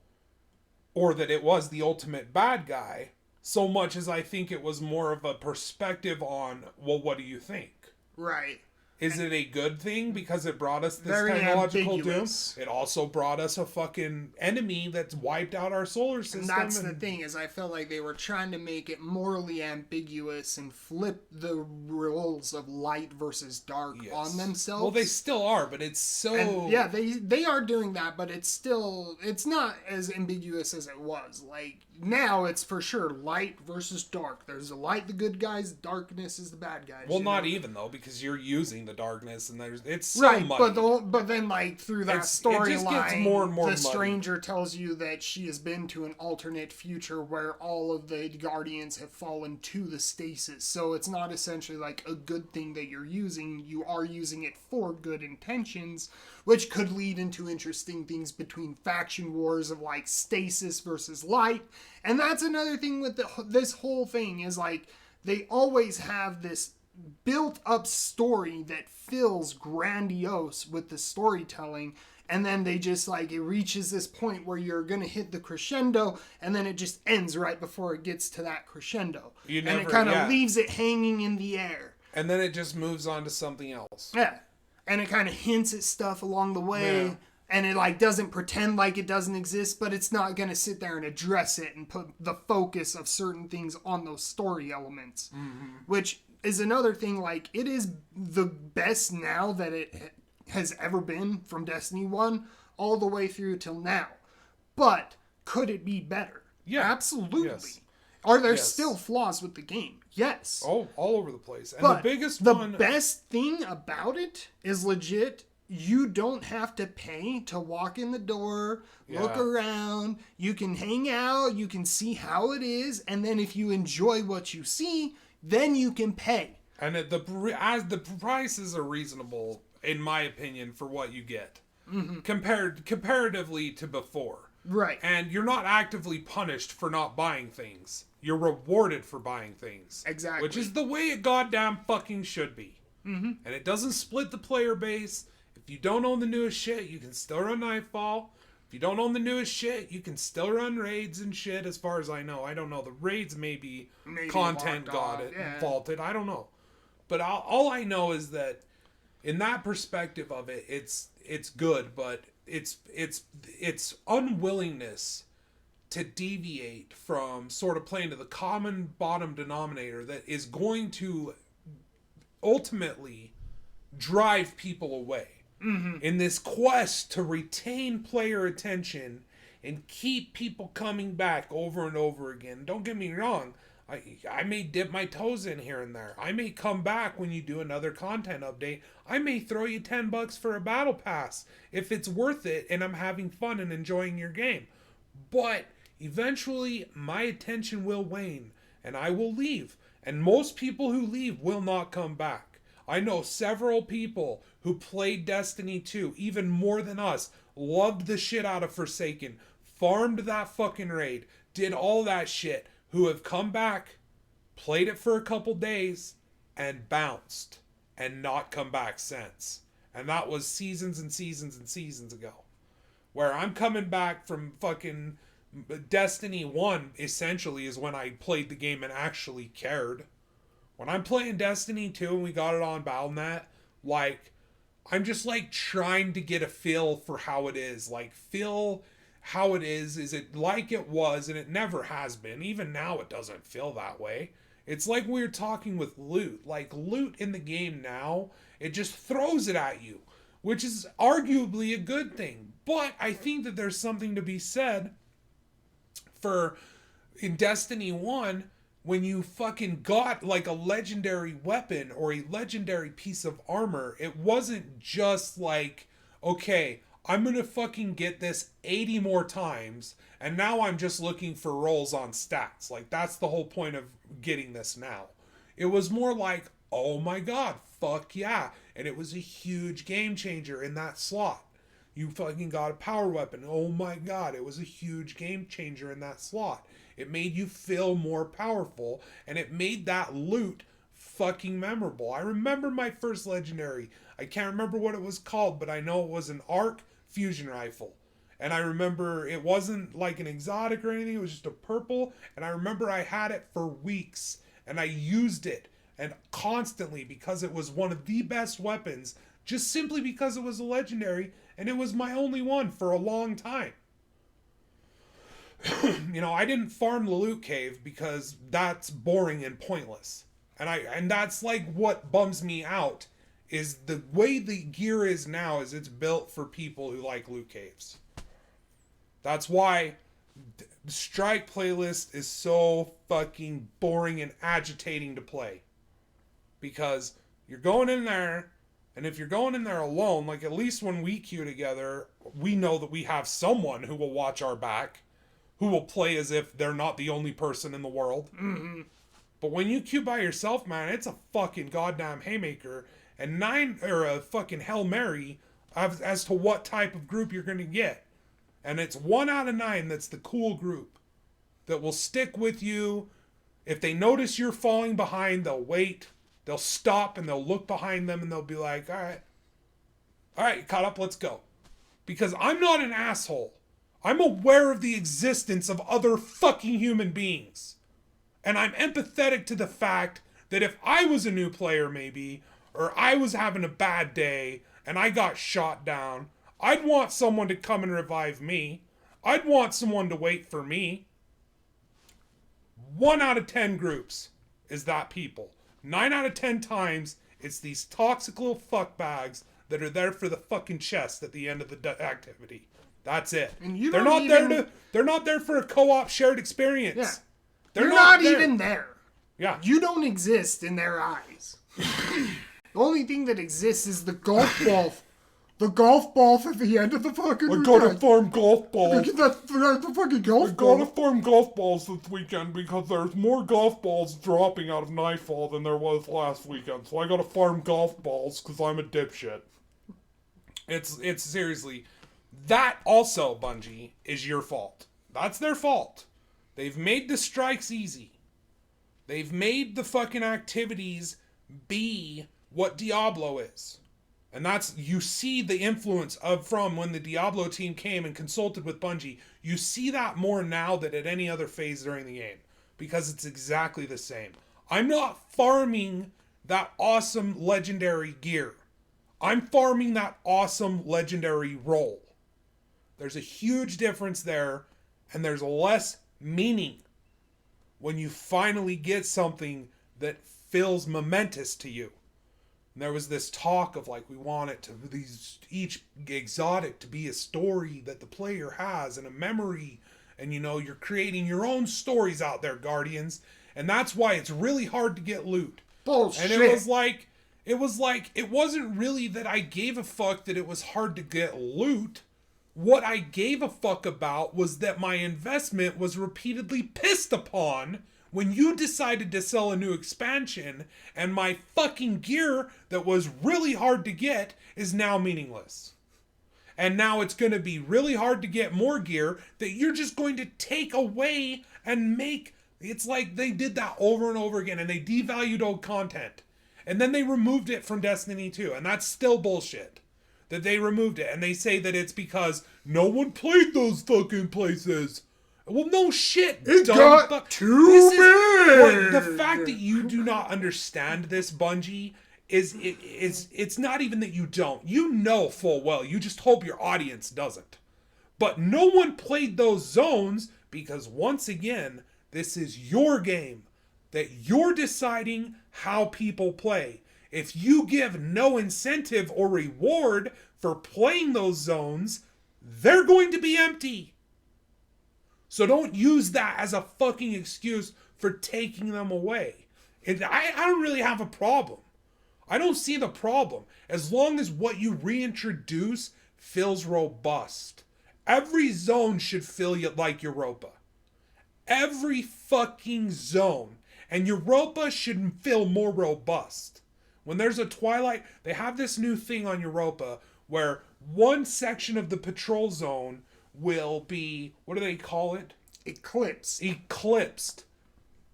or that it was the ultimate bad guy, so much as I think it was more of a perspective on, well, what do you think? Right. Is it a good thing because it brought us this very technological ambiguous doom? It also brought us a fucking enemy that's wiped out our solar system. And that's the thing, is I felt like they were trying to make it morally ambiguous and flip the roles of light versus dark on themselves. Well, they still are, but it's so... And yeah, they are doing that, but it's not as ambiguous as it was. Like, now it's for sure light versus dark. There's the light, the good guys, darkness is the bad guys. Well, not even, though, because you're using the darkness, and it's so right, muddy. but then like through that storyline, more and more the muddy. stranger tells you that she has been to an alternate future where all of the guardians have fallen to the stasis. So it's not essentially like a good thing that you're using. You are using it for good intentions, which could lead into interesting things between faction wars of like stasis versus light. And that's another thing with this whole thing, is like they always have this built up story that feels grandiose with the storytelling, and then they just like, it reaches this point where you're gonna hit the crescendo, and then it just ends right before it gets to that crescendo, and it kind of leaves it hanging in the air, and then it just moves on to something else. And it kind of hints at stuff along the way, and it like doesn't pretend like it doesn't exist, but it's not gonna sit there and address it and put the focus of certain things on those story elements, which is another thing. Like, it is the best now that it has ever been from Destiny 1 all the way through till now. But could it be better? Yeah. Absolutely. Yes. Are there still flaws with the game? Yes. Oh, all over the place. And but the best thing about it is legit, you don't have to pay to walk in the door, look around, you can hang out, you can see how it is, and then if you enjoy what you see, then you can pay. And the prices are reasonable, in my opinion, for what you get. Comparatively to before. Right. And you're not actively punished for not buying things. You're rewarded for buying things. Exactly. Which is the way it goddamn fucking should be. Mm-hmm. And it doesn't split the player base. If you don't own the newest shit, you can still run Nightfall. If you don't own the newest shit, you can still run raids and shit, as far as I know. I don't know. The raids maybe content got it faulted. I don't know. But all I know is that in that perspective of it, it's good, but it's unwillingness to deviate from sort of playing to the common bottom denominator that is going to ultimately drive people away. Mm-hmm. In this quest to retain player attention and keep people coming back over and over again. Don't get me wrong, I may dip my toes in here and there. I may come back when you do another content update. I may throw you $10 for a battle pass if it's worth it and I'm having fun and enjoying your game. But eventually my attention will wane and I will leave. And most people who leave will not come back. I know several people who played Destiny 2 even more than us, loved the shit out of Forsaken, farmed that fucking raid, did all that shit, who have come back, played it for a couple days, and bounced, and not come back since. And that was seasons and seasons and seasons ago. Where I'm coming back from fucking Destiny 1, essentially, is when I played the game and actually cared. When I'm playing Destiny 2 and we got it on Battle.net, like, I'm just, like, trying to get a feel for how it is. Like, feel how it is. Is it like it was? And it never has been. Even now, it doesn't feel that way. It's like we were talking with loot. Like, loot in the game now, it just throws it at you, which is arguably a good thing. But I think that there's something to be said for, in Destiny 1, when you fucking got like a legendary weapon or a legendary piece of armor, it wasn't just like, okay, I'm gonna fucking get this 80 more times and now I'm just looking for rolls on stats. Like, that's the whole point of getting this now. It was more like, oh my god, fuck yeah. And it was a huge game changer in that slot. You fucking got a power weapon. Oh my god, it was a huge game changer in that slot. It made you feel more powerful, and it made that loot fucking memorable. I remember my first legendary. I can't remember what it was called, but I know it was an ARC fusion rifle. And I remember it wasn't like an exotic or anything. It was just a purple, and I remember I had it for weeks, and I used it and constantly because it was one of the best weapons, just simply because it was a legendary, and it was my only one for a long time. You know, I didn't farm the loot cave because that's boring and pointless. And that's like what bums me out is the way the gear is now is it's built for people who like loot caves. That's why the Strike playlist is so fucking boring and agitating to play. Because you're going in there, and if you're going in there alone, like at least when we queue together, we know that we have someone who will watch our back, who will play as if they're not the only person in the world. Mm-hmm. But when you queue by yourself, man, it's a fucking goddamn haymaker and a fucking Hail Mary as to what type of group you're going to get. And it's 1 out of 9 that's the cool group that will stick with you. If they notice you're falling behind, they'll wait, they'll stop, and they'll look behind them, and they'll be like, all right, you caught up, let's go. Because I'm not an asshole. I'm aware of the existence of other fucking human beings. And I'm empathetic to the fact that if I was a new player maybe, or I was having a bad day and I got shot down, I'd want someone to come and revive me. I'd want someone to wait for me. 1 out of 10 groups is that people. 9 out of 10 times, it's these toxic little fuckbags that are there for the fucking chest at the end of the activity. That's it. And they're not there for a co-op shared experience. Yeah. You're not even there. Yeah. You don't exist in their eyes. The only thing that exists is the golf ball. The golf ball at the end of the fucking weekend. I gotta farm golf balls. The fucking golf ball. I gotta farm golf balls this weekend because there's more golf balls dropping out of Nightfall than there was last weekend. So I gotta farm golf balls because I'm a dipshit. It's seriously, That also, Bungie, is your fault. That's their fault. They've made the strikes easy. They've made the fucking activities be what Diablo is. And that's, you see the influence from when the Diablo team came and consulted with Bungie. You see that more now than at any other phase during the game. Because it's exactly the same. I'm not farming that awesome legendary gear. I'm farming that awesome legendary role. There's a huge difference there, and there's less meaning when you finally get something that feels momentous to you. And there was this talk of like, we want it to each exotic to be a story that the player has and a memory, and you're creating your own stories out there, Guardians, and that's why it's really hard to get loot. Bullshit. And it wasn't really that I gave a fuck that it was hard to get loot. What I gave a fuck about was that my investment was repeatedly pissed upon when you decided to sell a new expansion, and my fucking gear that was really hard to get is now meaningless. And now it's going to be really hard to get more gear that you're just going to take away and make. It's like they did that over and over again, and they devalued old content. And then they removed it from Destiny 2, and that's still bullshit. That they removed it, and they say that it's because no one played those fucking places. Well, no shit. It got too big. The fact that you do not understand this, Bungie, is it's not even that you don't. You know full well. You just hope your audience doesn't. But no one played those zones because, once again, this is your game. That you're deciding how people play. If you give no incentive or reward for playing those zones, they're going to be empty. So don't use that as a fucking excuse for taking them away. And I don't really have a problem. I don't see the problem. As long as what you reintroduce feels robust. Every zone should feel like Europa. Every fucking zone. And Europa should feel more robust. When there's a Twilight, they have this new thing on Europa where one section of the patrol zone will be, what do they call it? Eclipsed.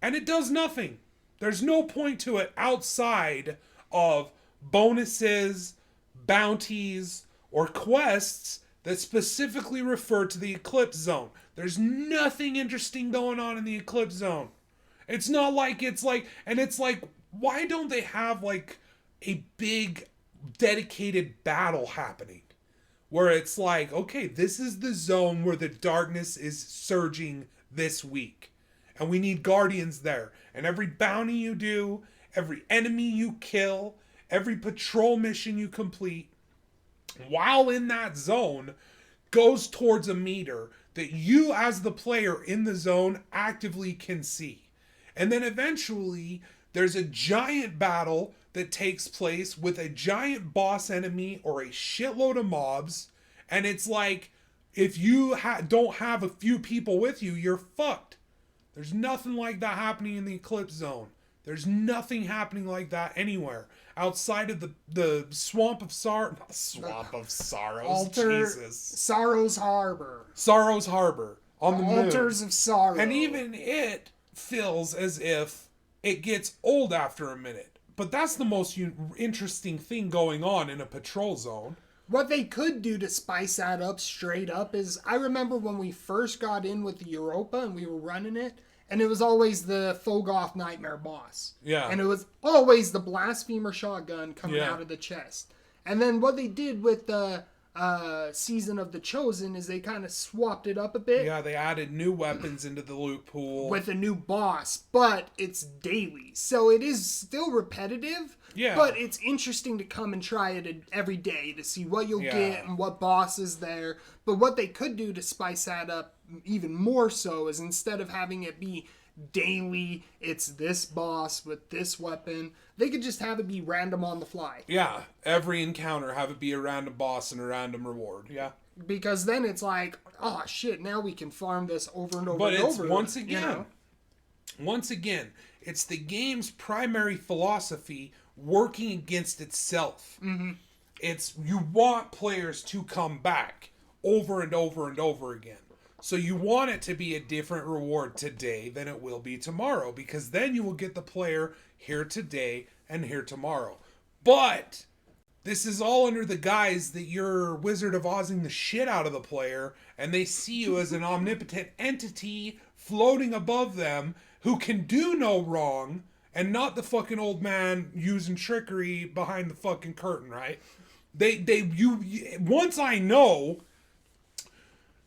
And it does nothing. There's no point to it outside of bonuses, bounties, or quests that specifically refer to the Eclipse Zone. There's nothing interesting going on in the Eclipse Zone. It's not like why don't they have like a big dedicated battle happening? Where it's like, okay, this is the zone where the darkness is surging this week. And we need guardians there. And every bounty you do, every enemy you kill, every patrol mission you complete, while in that zone, goes towards a meter that you as the player in the zone actively can see. And then eventually, there's a giant battle that takes place with a giant boss enemy or a shitload of mobs. And it's like, if you don't have a few people with you, you're fucked. There's nothing like that happening in the Eclipse Zone. There's nothing happening like that anywhere. Outside of the Swamp of Sorrow. Swamp of Sorrows. Jesus. Sorrow's Harbor. Sorrow's Harbor. On the moon. Altars of Sorrow. And even it feels as if it gets old after a minute. But that's the most interesting thing going on in a patrol zone. What they could do to spice that up straight up is, I remember when we first got in with the Europa and we were running it, and it was always the Fogoth Nightmare boss. Yeah. And it was always the Blasphemer shotgun coming out of the chest. And then what they did with the Season of the Chosen is they kind of swapped it up a bit. Yeah, they added new weapons into the loot pool. With a new boss, but it's daily. So it is still repetitive. Yeah. But it's interesting to come and try it every day to see what you'll get and what boss is there. But what they could do to spice that up even more so is, instead of having it be daily, it's this boss with this weapon, they could just have it be random on the fly. Yeah, every encounter have it be a random boss and a random reward. Yeah. Because then it's like, oh shit, now we can farm this over and over but and it's over. Once again, it's the game's primary philosophy working against itself. Mm-hmm. It's, you want players to come back, over and over and over again. So you want it to be a different reward today than it will be tomorrow, because then you will get the player here today and here tomorrow. But this is all under the guise that you're Wizard of Ozing the shit out of the player, and they see you as an omnipotent entity floating above them who can do no wrong, and not the fucking old man using trickery behind the fucking curtain, right? Once I know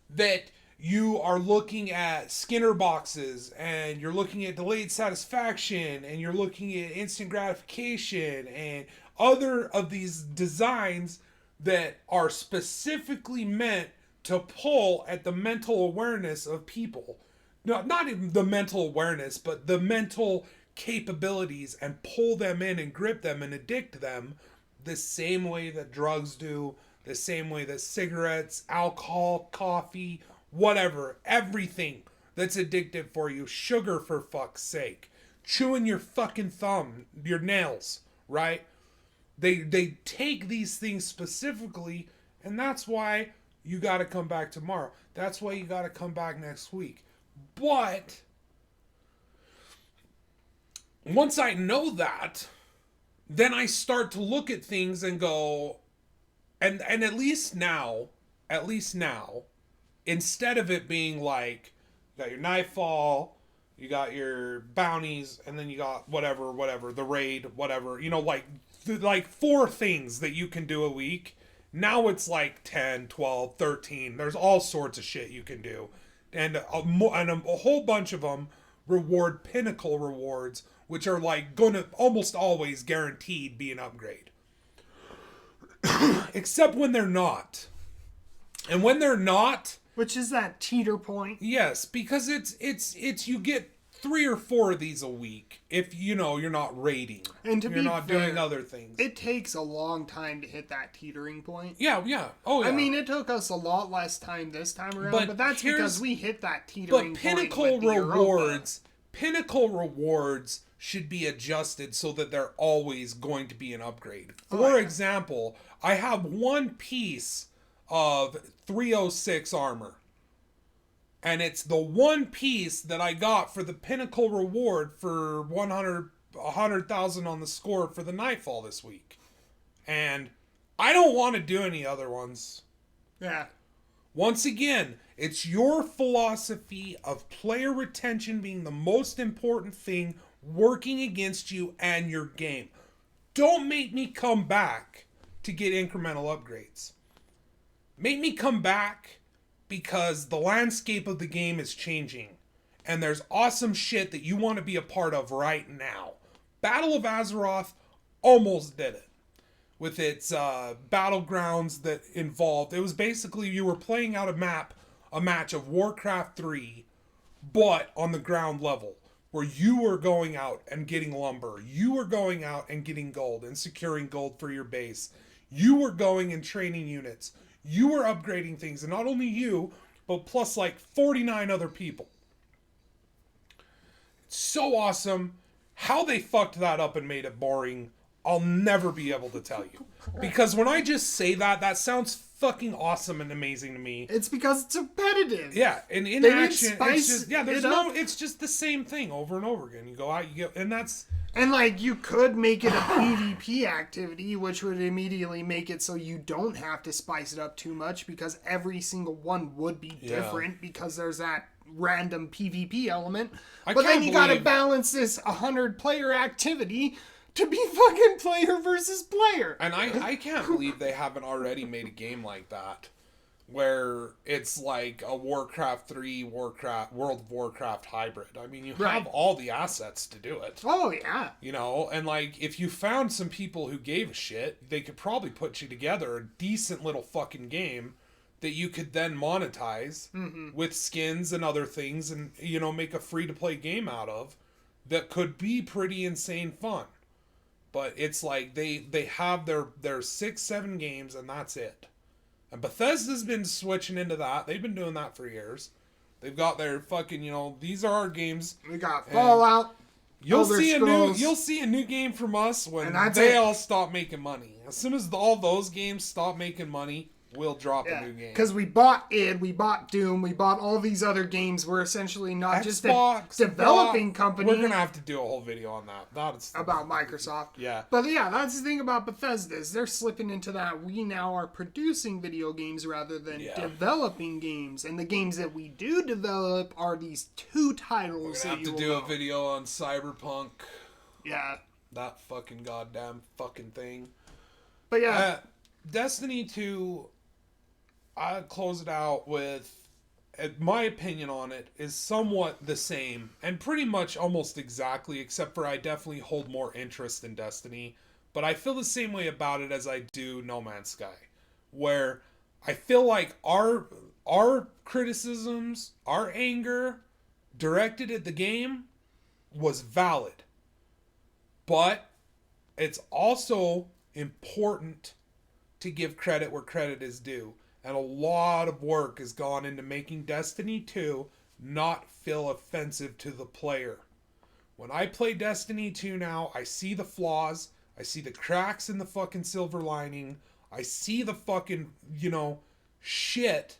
that you are looking at Skinner boxes, and you're looking at delayed satisfaction, and you're looking at instant gratification, and other of these designs that are specifically meant to pull at the mental awareness of people. No, not even the mental awareness, but the mental capabilities, and pull them in and grip them and addict them the same way that drugs do, the same way that cigarettes, alcohol, coffee, whatever, everything that's addictive for you, sugar for fuck's sake, chewing your fucking thumb, your nails, right? They take these things specifically, and that's why you got to come back tomorrow. That's why you got to come back next week. But once I know that, then I start to look at things and go, and at least now, instead of it being like, you got your nightfall, you got your bounties, and then you got whatever, the raid, whatever, like 4 things that you can do a week. Now it's like 10, 12, 13. There's all sorts of shit you can do. And a whole bunch of them reward pinnacle rewards, which are like going to almost always guaranteed be an upgrade. Except when they're not. And when they're not, which is that teeter point. Yes, because it's you get 3 or 4 of these a week if you're not raiding. And to you're be not fair, doing other things. It takes a long time to hit that teetering point. Yeah. Oh yeah. I mean, it took us a lot less time this time around, but that's because we hit that teetering point. But pinnacle rewards should be adjusted so that they're always going to be an upgrade. For example, I have 1 piece of 306 armor. And it's the 1 piece that I got for the pinnacle reward for 100,000 on the score for the Nightfall this week. And I don't want to do any other ones. Yeah. Once again, it's your philosophy of player retention being the most important thing working against you and your game. Don't make me come back to get incremental upgrades. Make me come back because the landscape of the game is changing. And there's awesome shit that you want to be a part of right now. Battle of Azeroth almost did it. With its battlegrounds that involved... It was basically you were playing out a match of Warcraft 3, but on the ground level. Where you were going out and getting lumber. You were going out and getting gold and securing gold for your base. You were going and training units. You were upgrading things, and not only you, but plus like 49 other people. It's so awesome. How they fucked that up and made it boring, I'll never be able to tell you. Because when I just say that sounds fucking awesome and amazing to me. It's because it's repetitive. Yeah, and in action, it's just the same thing over and over again. You go out, you get, and that's... And, like, you could make it a PvP activity, which would immediately make it so you don't have to spice it up too much, because every single one would be different, because there's that random PvP element. But then you gotta balance this 100-player activity to be fucking player versus player. And I can't believe they haven't already made a game like that, where it's like a Warcraft 3, World of Warcraft hybrid. I mean, you have all the assets to do it. Oh, yeah. And like, if you found some people who gave a shit, they could probably put you together a decent little fucking game that you could then monetize with skins and other things and, make a free-to-play game out of that could be pretty insane fun. But it's like, they have their 6-7 games and that's it. And Bethesda's been switching into that. They've been doing that for years. They've got their fucking, these are our games. We got Fallout. You'll see a new game from us when they all stop making money. As soon as all those games stop making money, will drop a new game. Because we bought id, we bought Doom, we bought all these other games. We're essentially not just a developing company. We're going to have to do a whole video on that. About Microsoft. Yeah. But yeah, that's the thing about Bethesda, is they're slipping into that. We now are producing video games rather than developing games. And the games that we do develop are these two titles. We're going to have to do a video on Cyberpunk. Yeah. That fucking goddamn fucking thing. But yeah. Destiny 2, I close it out with, my opinion on it is somewhat the same. And pretty much almost exactly, except for I definitely hold more interest in Destiny. But I feel the same way about it as I do No Man's Sky. Where I feel like our criticisms, our anger directed at the game was valid. But it's also important to give credit where credit is due. And a lot of work has gone into making Destiny 2 not feel offensive to the player. When I play Destiny 2 now, I see the flaws. I see the cracks in the fucking silver lining. I see the fucking, shit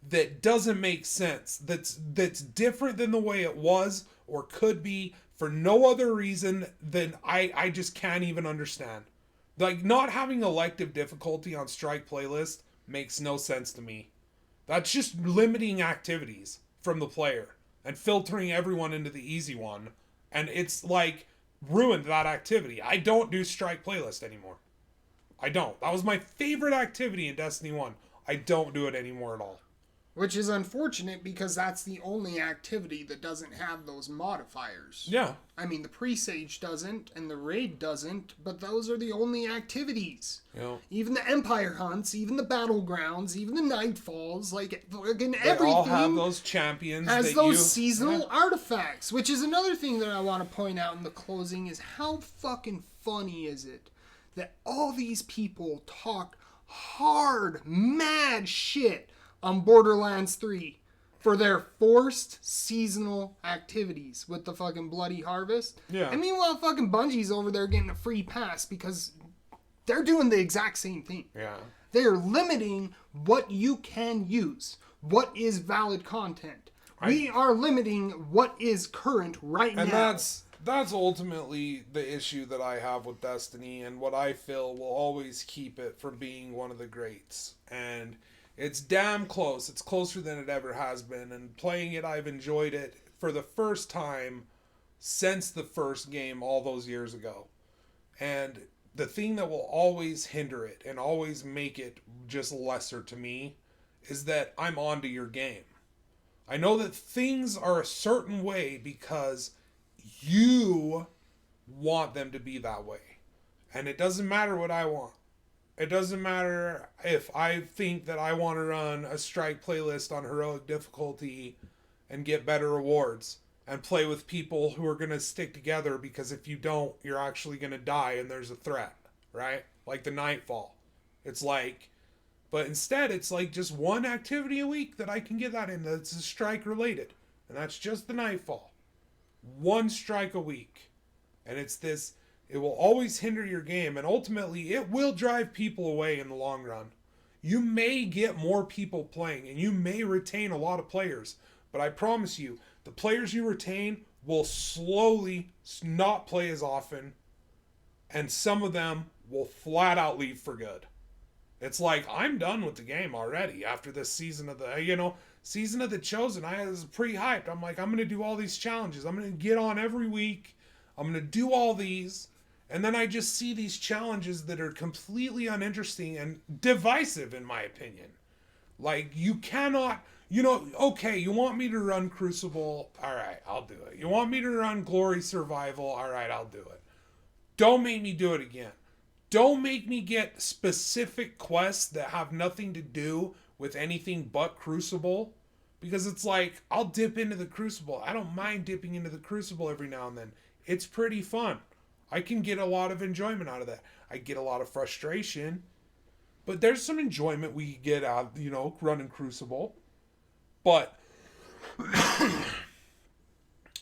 that doesn't make sense. That's different than the way it was or could be for no other reason than I just can't even understand. Like, not having elective difficulty on Strike Playlist makes no sense to me. That's just limiting activities from the player and filtering everyone into the easy one. And it's like ruined that activity. I don't do Strike Playlist anymore. I don't. That was my favorite activity in Destiny 1. I don't do it anymore at all. Which is unfortunate because that's the only activity that doesn't have those modifiers. Yeah. I mean, the Presage doesn't and the Raid doesn't, but those are the only activities. Yeah. Even the Empire Hunts, even the Battlegrounds, even the Nightfalls, everything. They all have those champions. Has those seasonal artifacts, which is another thing that I want to point out in the closing is how fucking funny is it that all these people talk hard, mad shit on Borderlands 3 for their forced seasonal activities with the fucking Bloody Harvest. Yeah. And meanwhile, fucking Bungie's over there getting a free pass because they're doing the exact same thing. Yeah. They are limiting what you can use, what is valid content. We are limiting what is current right now. And that's ultimately the issue that I have with Destiny and what I feel will always keep it from being one of the greats. And it's damn close. It's closer than it ever has been. And playing it, I've enjoyed it for the first time since the first game all those years ago. And the thing that will always hinder it and always make it just lesser to me is that I'm onto your game. I know that things are a certain way because you want them to be that way. And it doesn't matter what I want. It doesn't matter if I think that I want to run a Strike Playlist on heroic difficulty and get better rewards and play with people who are going to stick together, because if you don't, you're actually going to die and there's a threat, right? Like the Nightfall. It's like, but instead it's like just one activity a week that I can get that in that's strike related. And that's just the Nightfall. One strike a week. And it's this, it will always hinder your game, and ultimately it will drive people away in the long run. You may get more people playing and you may retain a lot of players, but I promise you, the players you retain will slowly not play as often, and some of them will flat out leave for good. It's like, I'm done with the game already after this season of season of the Chosen. I was pretty hyped. I'm like, I'm going to do all these challenges. I'm going to get on every week. I'm going to do all these. And then I just see these challenges that are completely uninteresting and divisive, in my opinion. Like, you cannot, okay, you want me to run Crucible? All right, I'll do it. You want me to run Glory Survival? All right, I'll do it. Don't make me do it again. Don't make me get specific quests that have nothing to do with anything but Crucible. Because it's like, I'll dip into the Crucible. I don't mind dipping into the Crucible every now and then. It's pretty fun. I can get a lot of enjoyment out of that. I get a lot of frustration. But there's some enjoyment we get out, running Crucible. But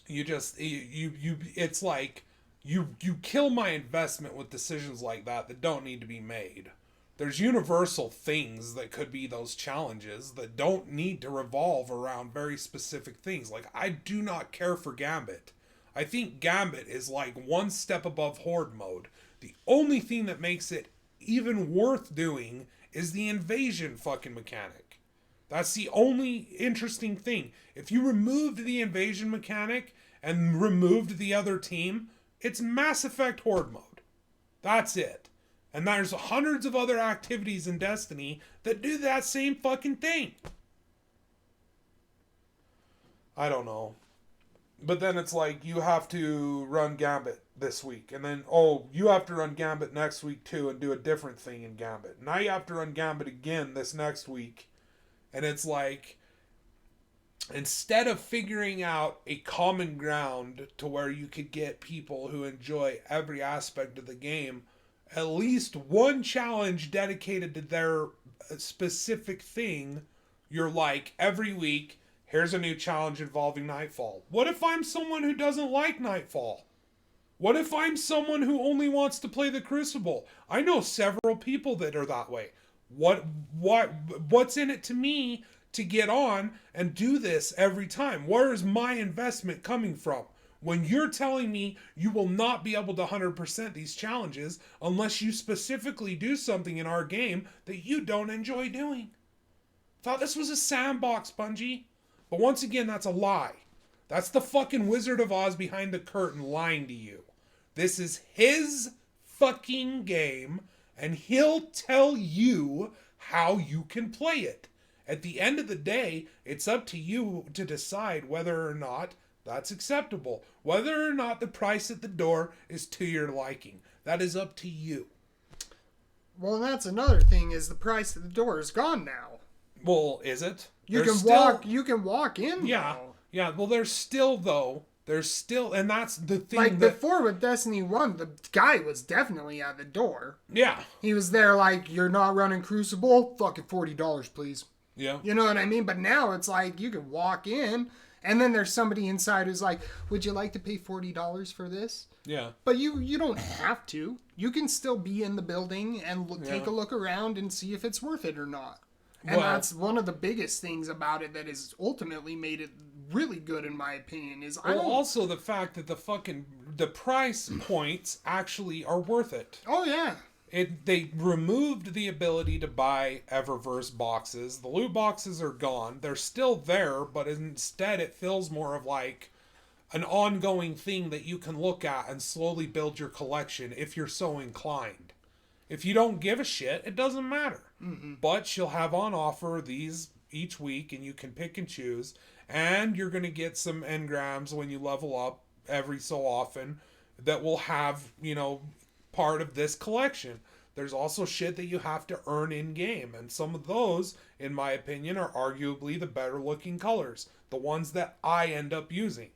it's like you kill my investment with decisions like that don't need to be made. There's universal things that could be those challenges that don't need to revolve around very specific things. Like, I do not care for Gambit. I think Gambit is like one step above Horde mode. The only thing that makes it even worth doing is the invasion fucking mechanic. That's the only interesting thing. If you removed the invasion mechanic and removed the other team, it's Mass Effect Horde mode. That's it. And there's hundreds of other activities in Destiny that do that same fucking thing. I don't know. But then it's like, you have to run Gambit this week. And then, you have to run Gambit next week too and do a different thing in Gambit. Now you have to run Gambit again this next week. And it's like, instead of figuring out a common ground to where you could get people who enjoy every aspect of the game, at least one challenge dedicated to their specific thing, you're like, every week, here's a new challenge involving Nightfall. What if I'm someone who doesn't like Nightfall? What if I'm someone who only wants to play the Crucible? I know several people that are that way. What's in it to me to get on and do this every time? Where is my investment coming from? When you're telling me you will not be able to 100% these challenges unless you specifically do something in our game that you don't enjoy doing. Thought this was a sandbox, Bungie. But once again, that's a lie. That's the fucking Wizard of Oz behind the curtain lying to you. This is his fucking game, and he'll tell you how you can play it. At the end of the day, it's up to you to decide whether or not that's acceptable. Whether or not the price at the door is to your liking. That is up to you. Well, and that's another thing, is the price at the door is gone now. Well, is it? You can walk in. Yeah. Now. Yeah, well, there's still, and that's the thing. Like, before with Destiny 1, the guy was definitely at the door. Yeah. He was there like, you're not running Crucible? Fucking $40, please. Yeah. You know what I mean? But now it's like, you can walk in, and then there's somebody inside who's like, would you like to pay $40 for this? Yeah. But you don't have to. You can still be in the building and take a look around and see if it's worth it or not. And that's one of the biggest things about it that has ultimately made it really good, in my opinion. Is also the fact that the price points actually are worth it. Oh yeah. They removed the ability to buy Eververse boxes. The loot boxes are gone. They're still there, but instead it feels more of like an ongoing thing that you can look at and slowly build your collection if you're so inclined. If you don't give a shit, it doesn't matter. Mm-hmm. But she'll have on offer these each week, and you can pick and choose. And you're going to get some engrams when you level up every so often that will have, part of this collection. There's also shit that you have to earn in game. And some of those, in my opinion, are arguably the better looking colors. The ones that I end up using.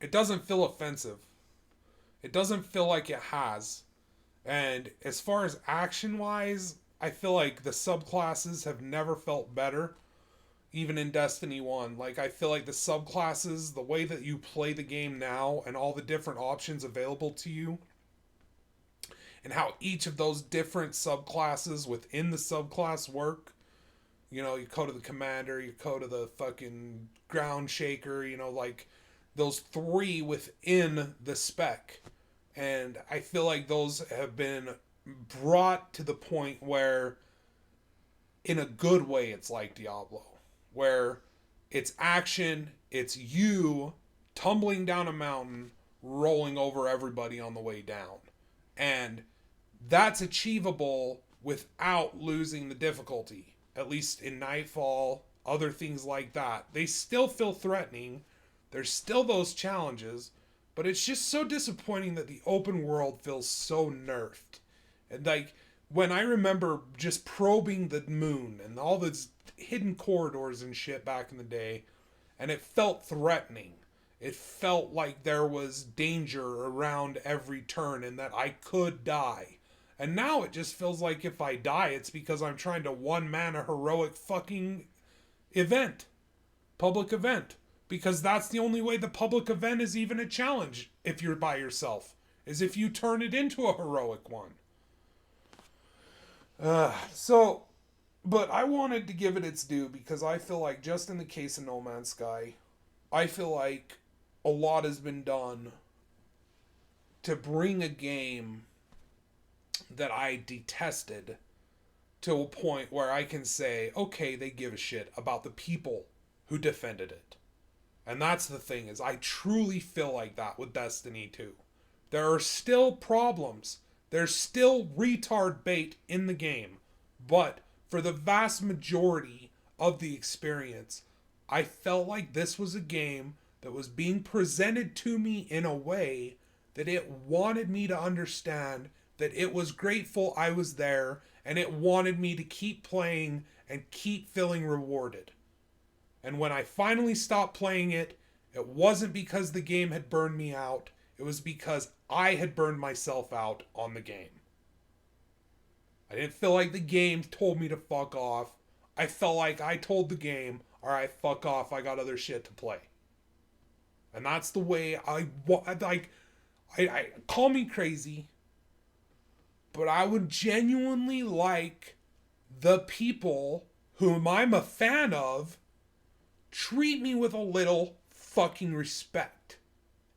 It doesn't feel offensive. It doesn't feel like it has. And as far as action-wise, I feel like the subclasses have never felt better. Even in Destiny 1. Like, I feel like the subclasses, the way that you play the game now, and all the different options available to you, and how each of those different subclasses within the subclass work. You go to the commander, you go to the fucking ground shaker, like those three within the spec. And I feel like those have been brought to the point where, in a good way, it's like Diablo. Where it's action, it's you tumbling down a mountain, rolling over everybody on the way down. And that's achievable without losing the difficulty. At least in Nightfall, other things like that. They still feel threatening. There's still those challenges. But it's just so disappointing that the open world feels so nerfed. And like, when I remember just probing the moon and all those hidden corridors and shit back in the day, and it felt threatening. It felt like there was danger around every turn and that I could die. And now it just feels like if I die, it's because I'm trying to one-man a heroic fucking event. Public event. Because that's the only way the public event is even a challenge if you're by yourself. is if you turn it into a heroic one. But I wanted to give it its due because I feel like just in the case of No Man's Sky, I feel like a lot has been done to bring a game that I detested to a point where I can say, okay, they give a shit about the people who defended it. And that's the thing, is I truly feel like that with Destiny 2. There are still problems. There's still retard bait in the game. But for the vast majority of the experience, I felt like this was a game that was being presented to me in a way that it wanted me to understand that it was grateful I was there, and it wanted me to keep playing and keep feeling rewarded. And when I finally stopped playing it, it wasn't because the game had burned me out. It was because I had burned myself out on the game. I didn't feel like the game told me to fuck off. I felt like I told the game, alright, fuck off, I got other shit to play. And that's the way I call me crazy, but I would genuinely like the people whom I'm a fan of treat me with a little fucking respect.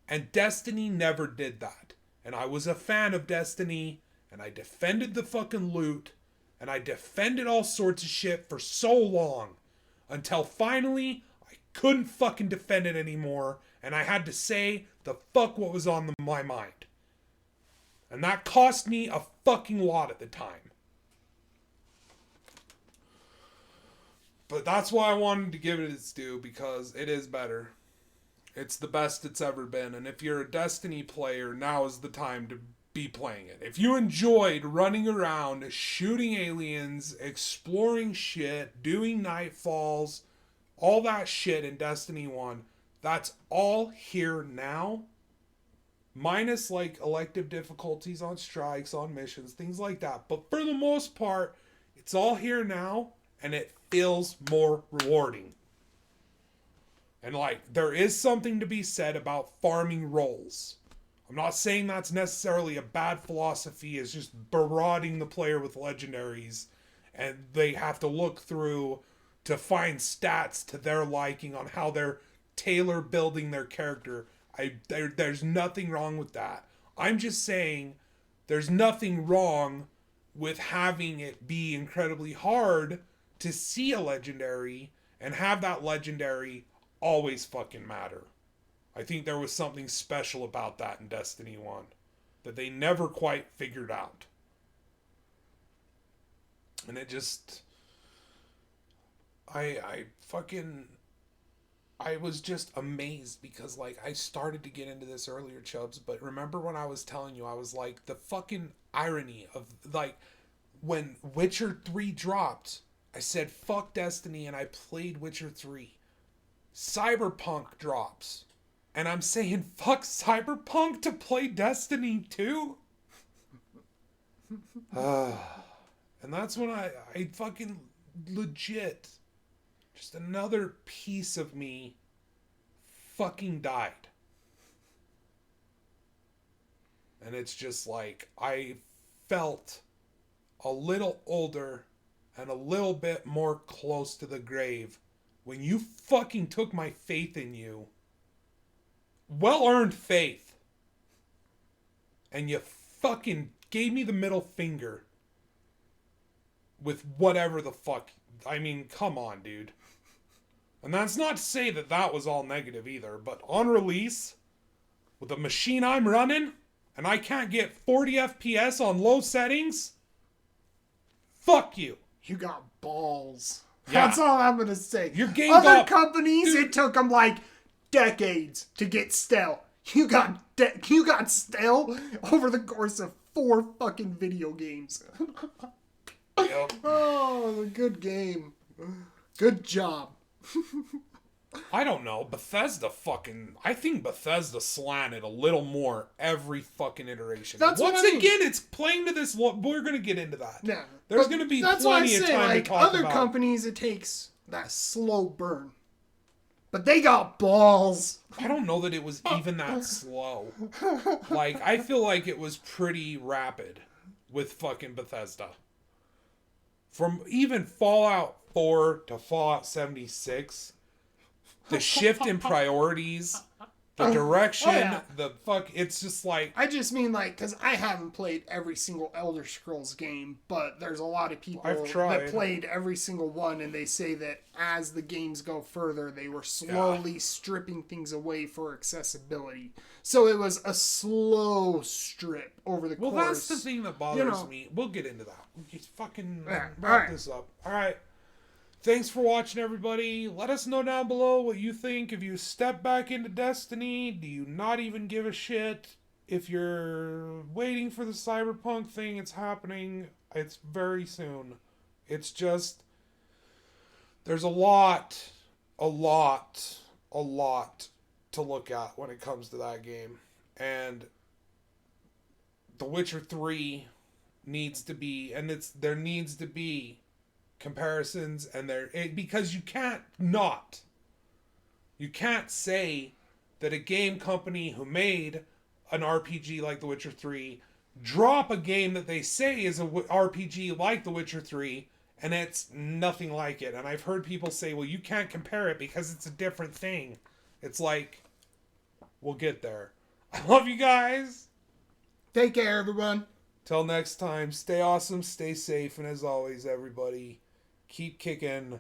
And Destiny never did that. And I was a fan of Destiny, and I defended the fucking loot, and I defended all sorts of shit for so long, until finally I couldn't fucking defend it anymore, and I had to say the fuck what was on my mind. And that cost me a fucking lot at the time. But that's why I wanted to give it its due, because it is better. It's the best it's ever been. And if you're a Destiny player, now is the time to be playing it. If you enjoyed running around, shooting aliens, exploring shit, doing nightfalls, all that shit in Destiny 1, that's all here now. Minus like elective difficulties on strikes, on missions, things like that. But for the most part, it's all here now, and it feels more rewarding. And like, there is something to be said about farming roles. I'm not saying that's necessarily a bad philosophy. It's just barraging the player with legendaries, and they have to look through to find stats to their liking on how they're tailor building their character. There's nothing wrong with that. I'm just saying there's nothing wrong with having it be incredibly hard to see a legendary and have that legendary always fucking matter. I think there was something special about that in Destiny 1 that they never quite figured out. And it just... I was just amazed because, like, I started to get into this earlier, Chubbs, but remember when I was telling you, I was like, the fucking irony of, like, when Witcher 3 dropped, I said, fuck Destiny, and I played Witcher 3. Cyberpunk drops, and I'm saying, fuck Cyberpunk to play Destiny 2? And that's when I fucking legit... just another piece of me fucking died. And it's just like, I felt a little older and a little bit more close to the grave when you fucking took my faith in you. Well-earned faith. And you fucking gave me the middle finger with whatever the fuck. I mean, come on, dude. And that's not to say that that was all negative either, but on release, with the machine I'm running, and I can't get 40 FPS on low settings, fuck you. You got balls. Yeah. That's all I'm going to say. Your game Other got... companies, Dude. it took them like decades to get stale. You got stale over the course of 4 fucking video games. Yep. Oh, a good game. Good job. I don't know. Bethesda fucking... I think Bethesda slanted a little more every fucking iteration. That's Once what I mean. again, it's playing to this... We're going to get into that. Yeah. There's going to be plenty of time like, to talk other about. companies, it takes that slow burn. but they got balls. I don't know that it was even that slow. Like, I feel like it was pretty rapid with fucking Bethesda. From even Fallout 4 to Fallout 76, the shift in priorities, the direction, it's just like... I just mean, like, because I haven't played every single Elder Scrolls game, but there's a lot of people that played every single one, and they say that as the games go further, they were slowly stripping things away for accessibility. So it was a slow strip over the course. Well, that's the thing that bothers me. We'll get into that. We just fucking wrap this up. All right. Thanks for watching, everybody. Let us know down below what you think. If you step back into Destiny, do you not even give a shit? If you're waiting for the Cyberpunk thing, it's happening. It's very soon. It's just... There's a lot to look at when it comes to that game. And The Witcher 3 needs to be... And there needs to be comparisons, and because you can't say that a game company who made an RPG like The Witcher 3 drop a game that they say is a RPG like The Witcher 3 and it's nothing like it. And I've heard people say, well, you can't compare it because it's a different thing. It's like, we'll get there. I love you guys. Take care, everyone. Till next time, stay awesome, stay safe, and as always, everybody, keep kicking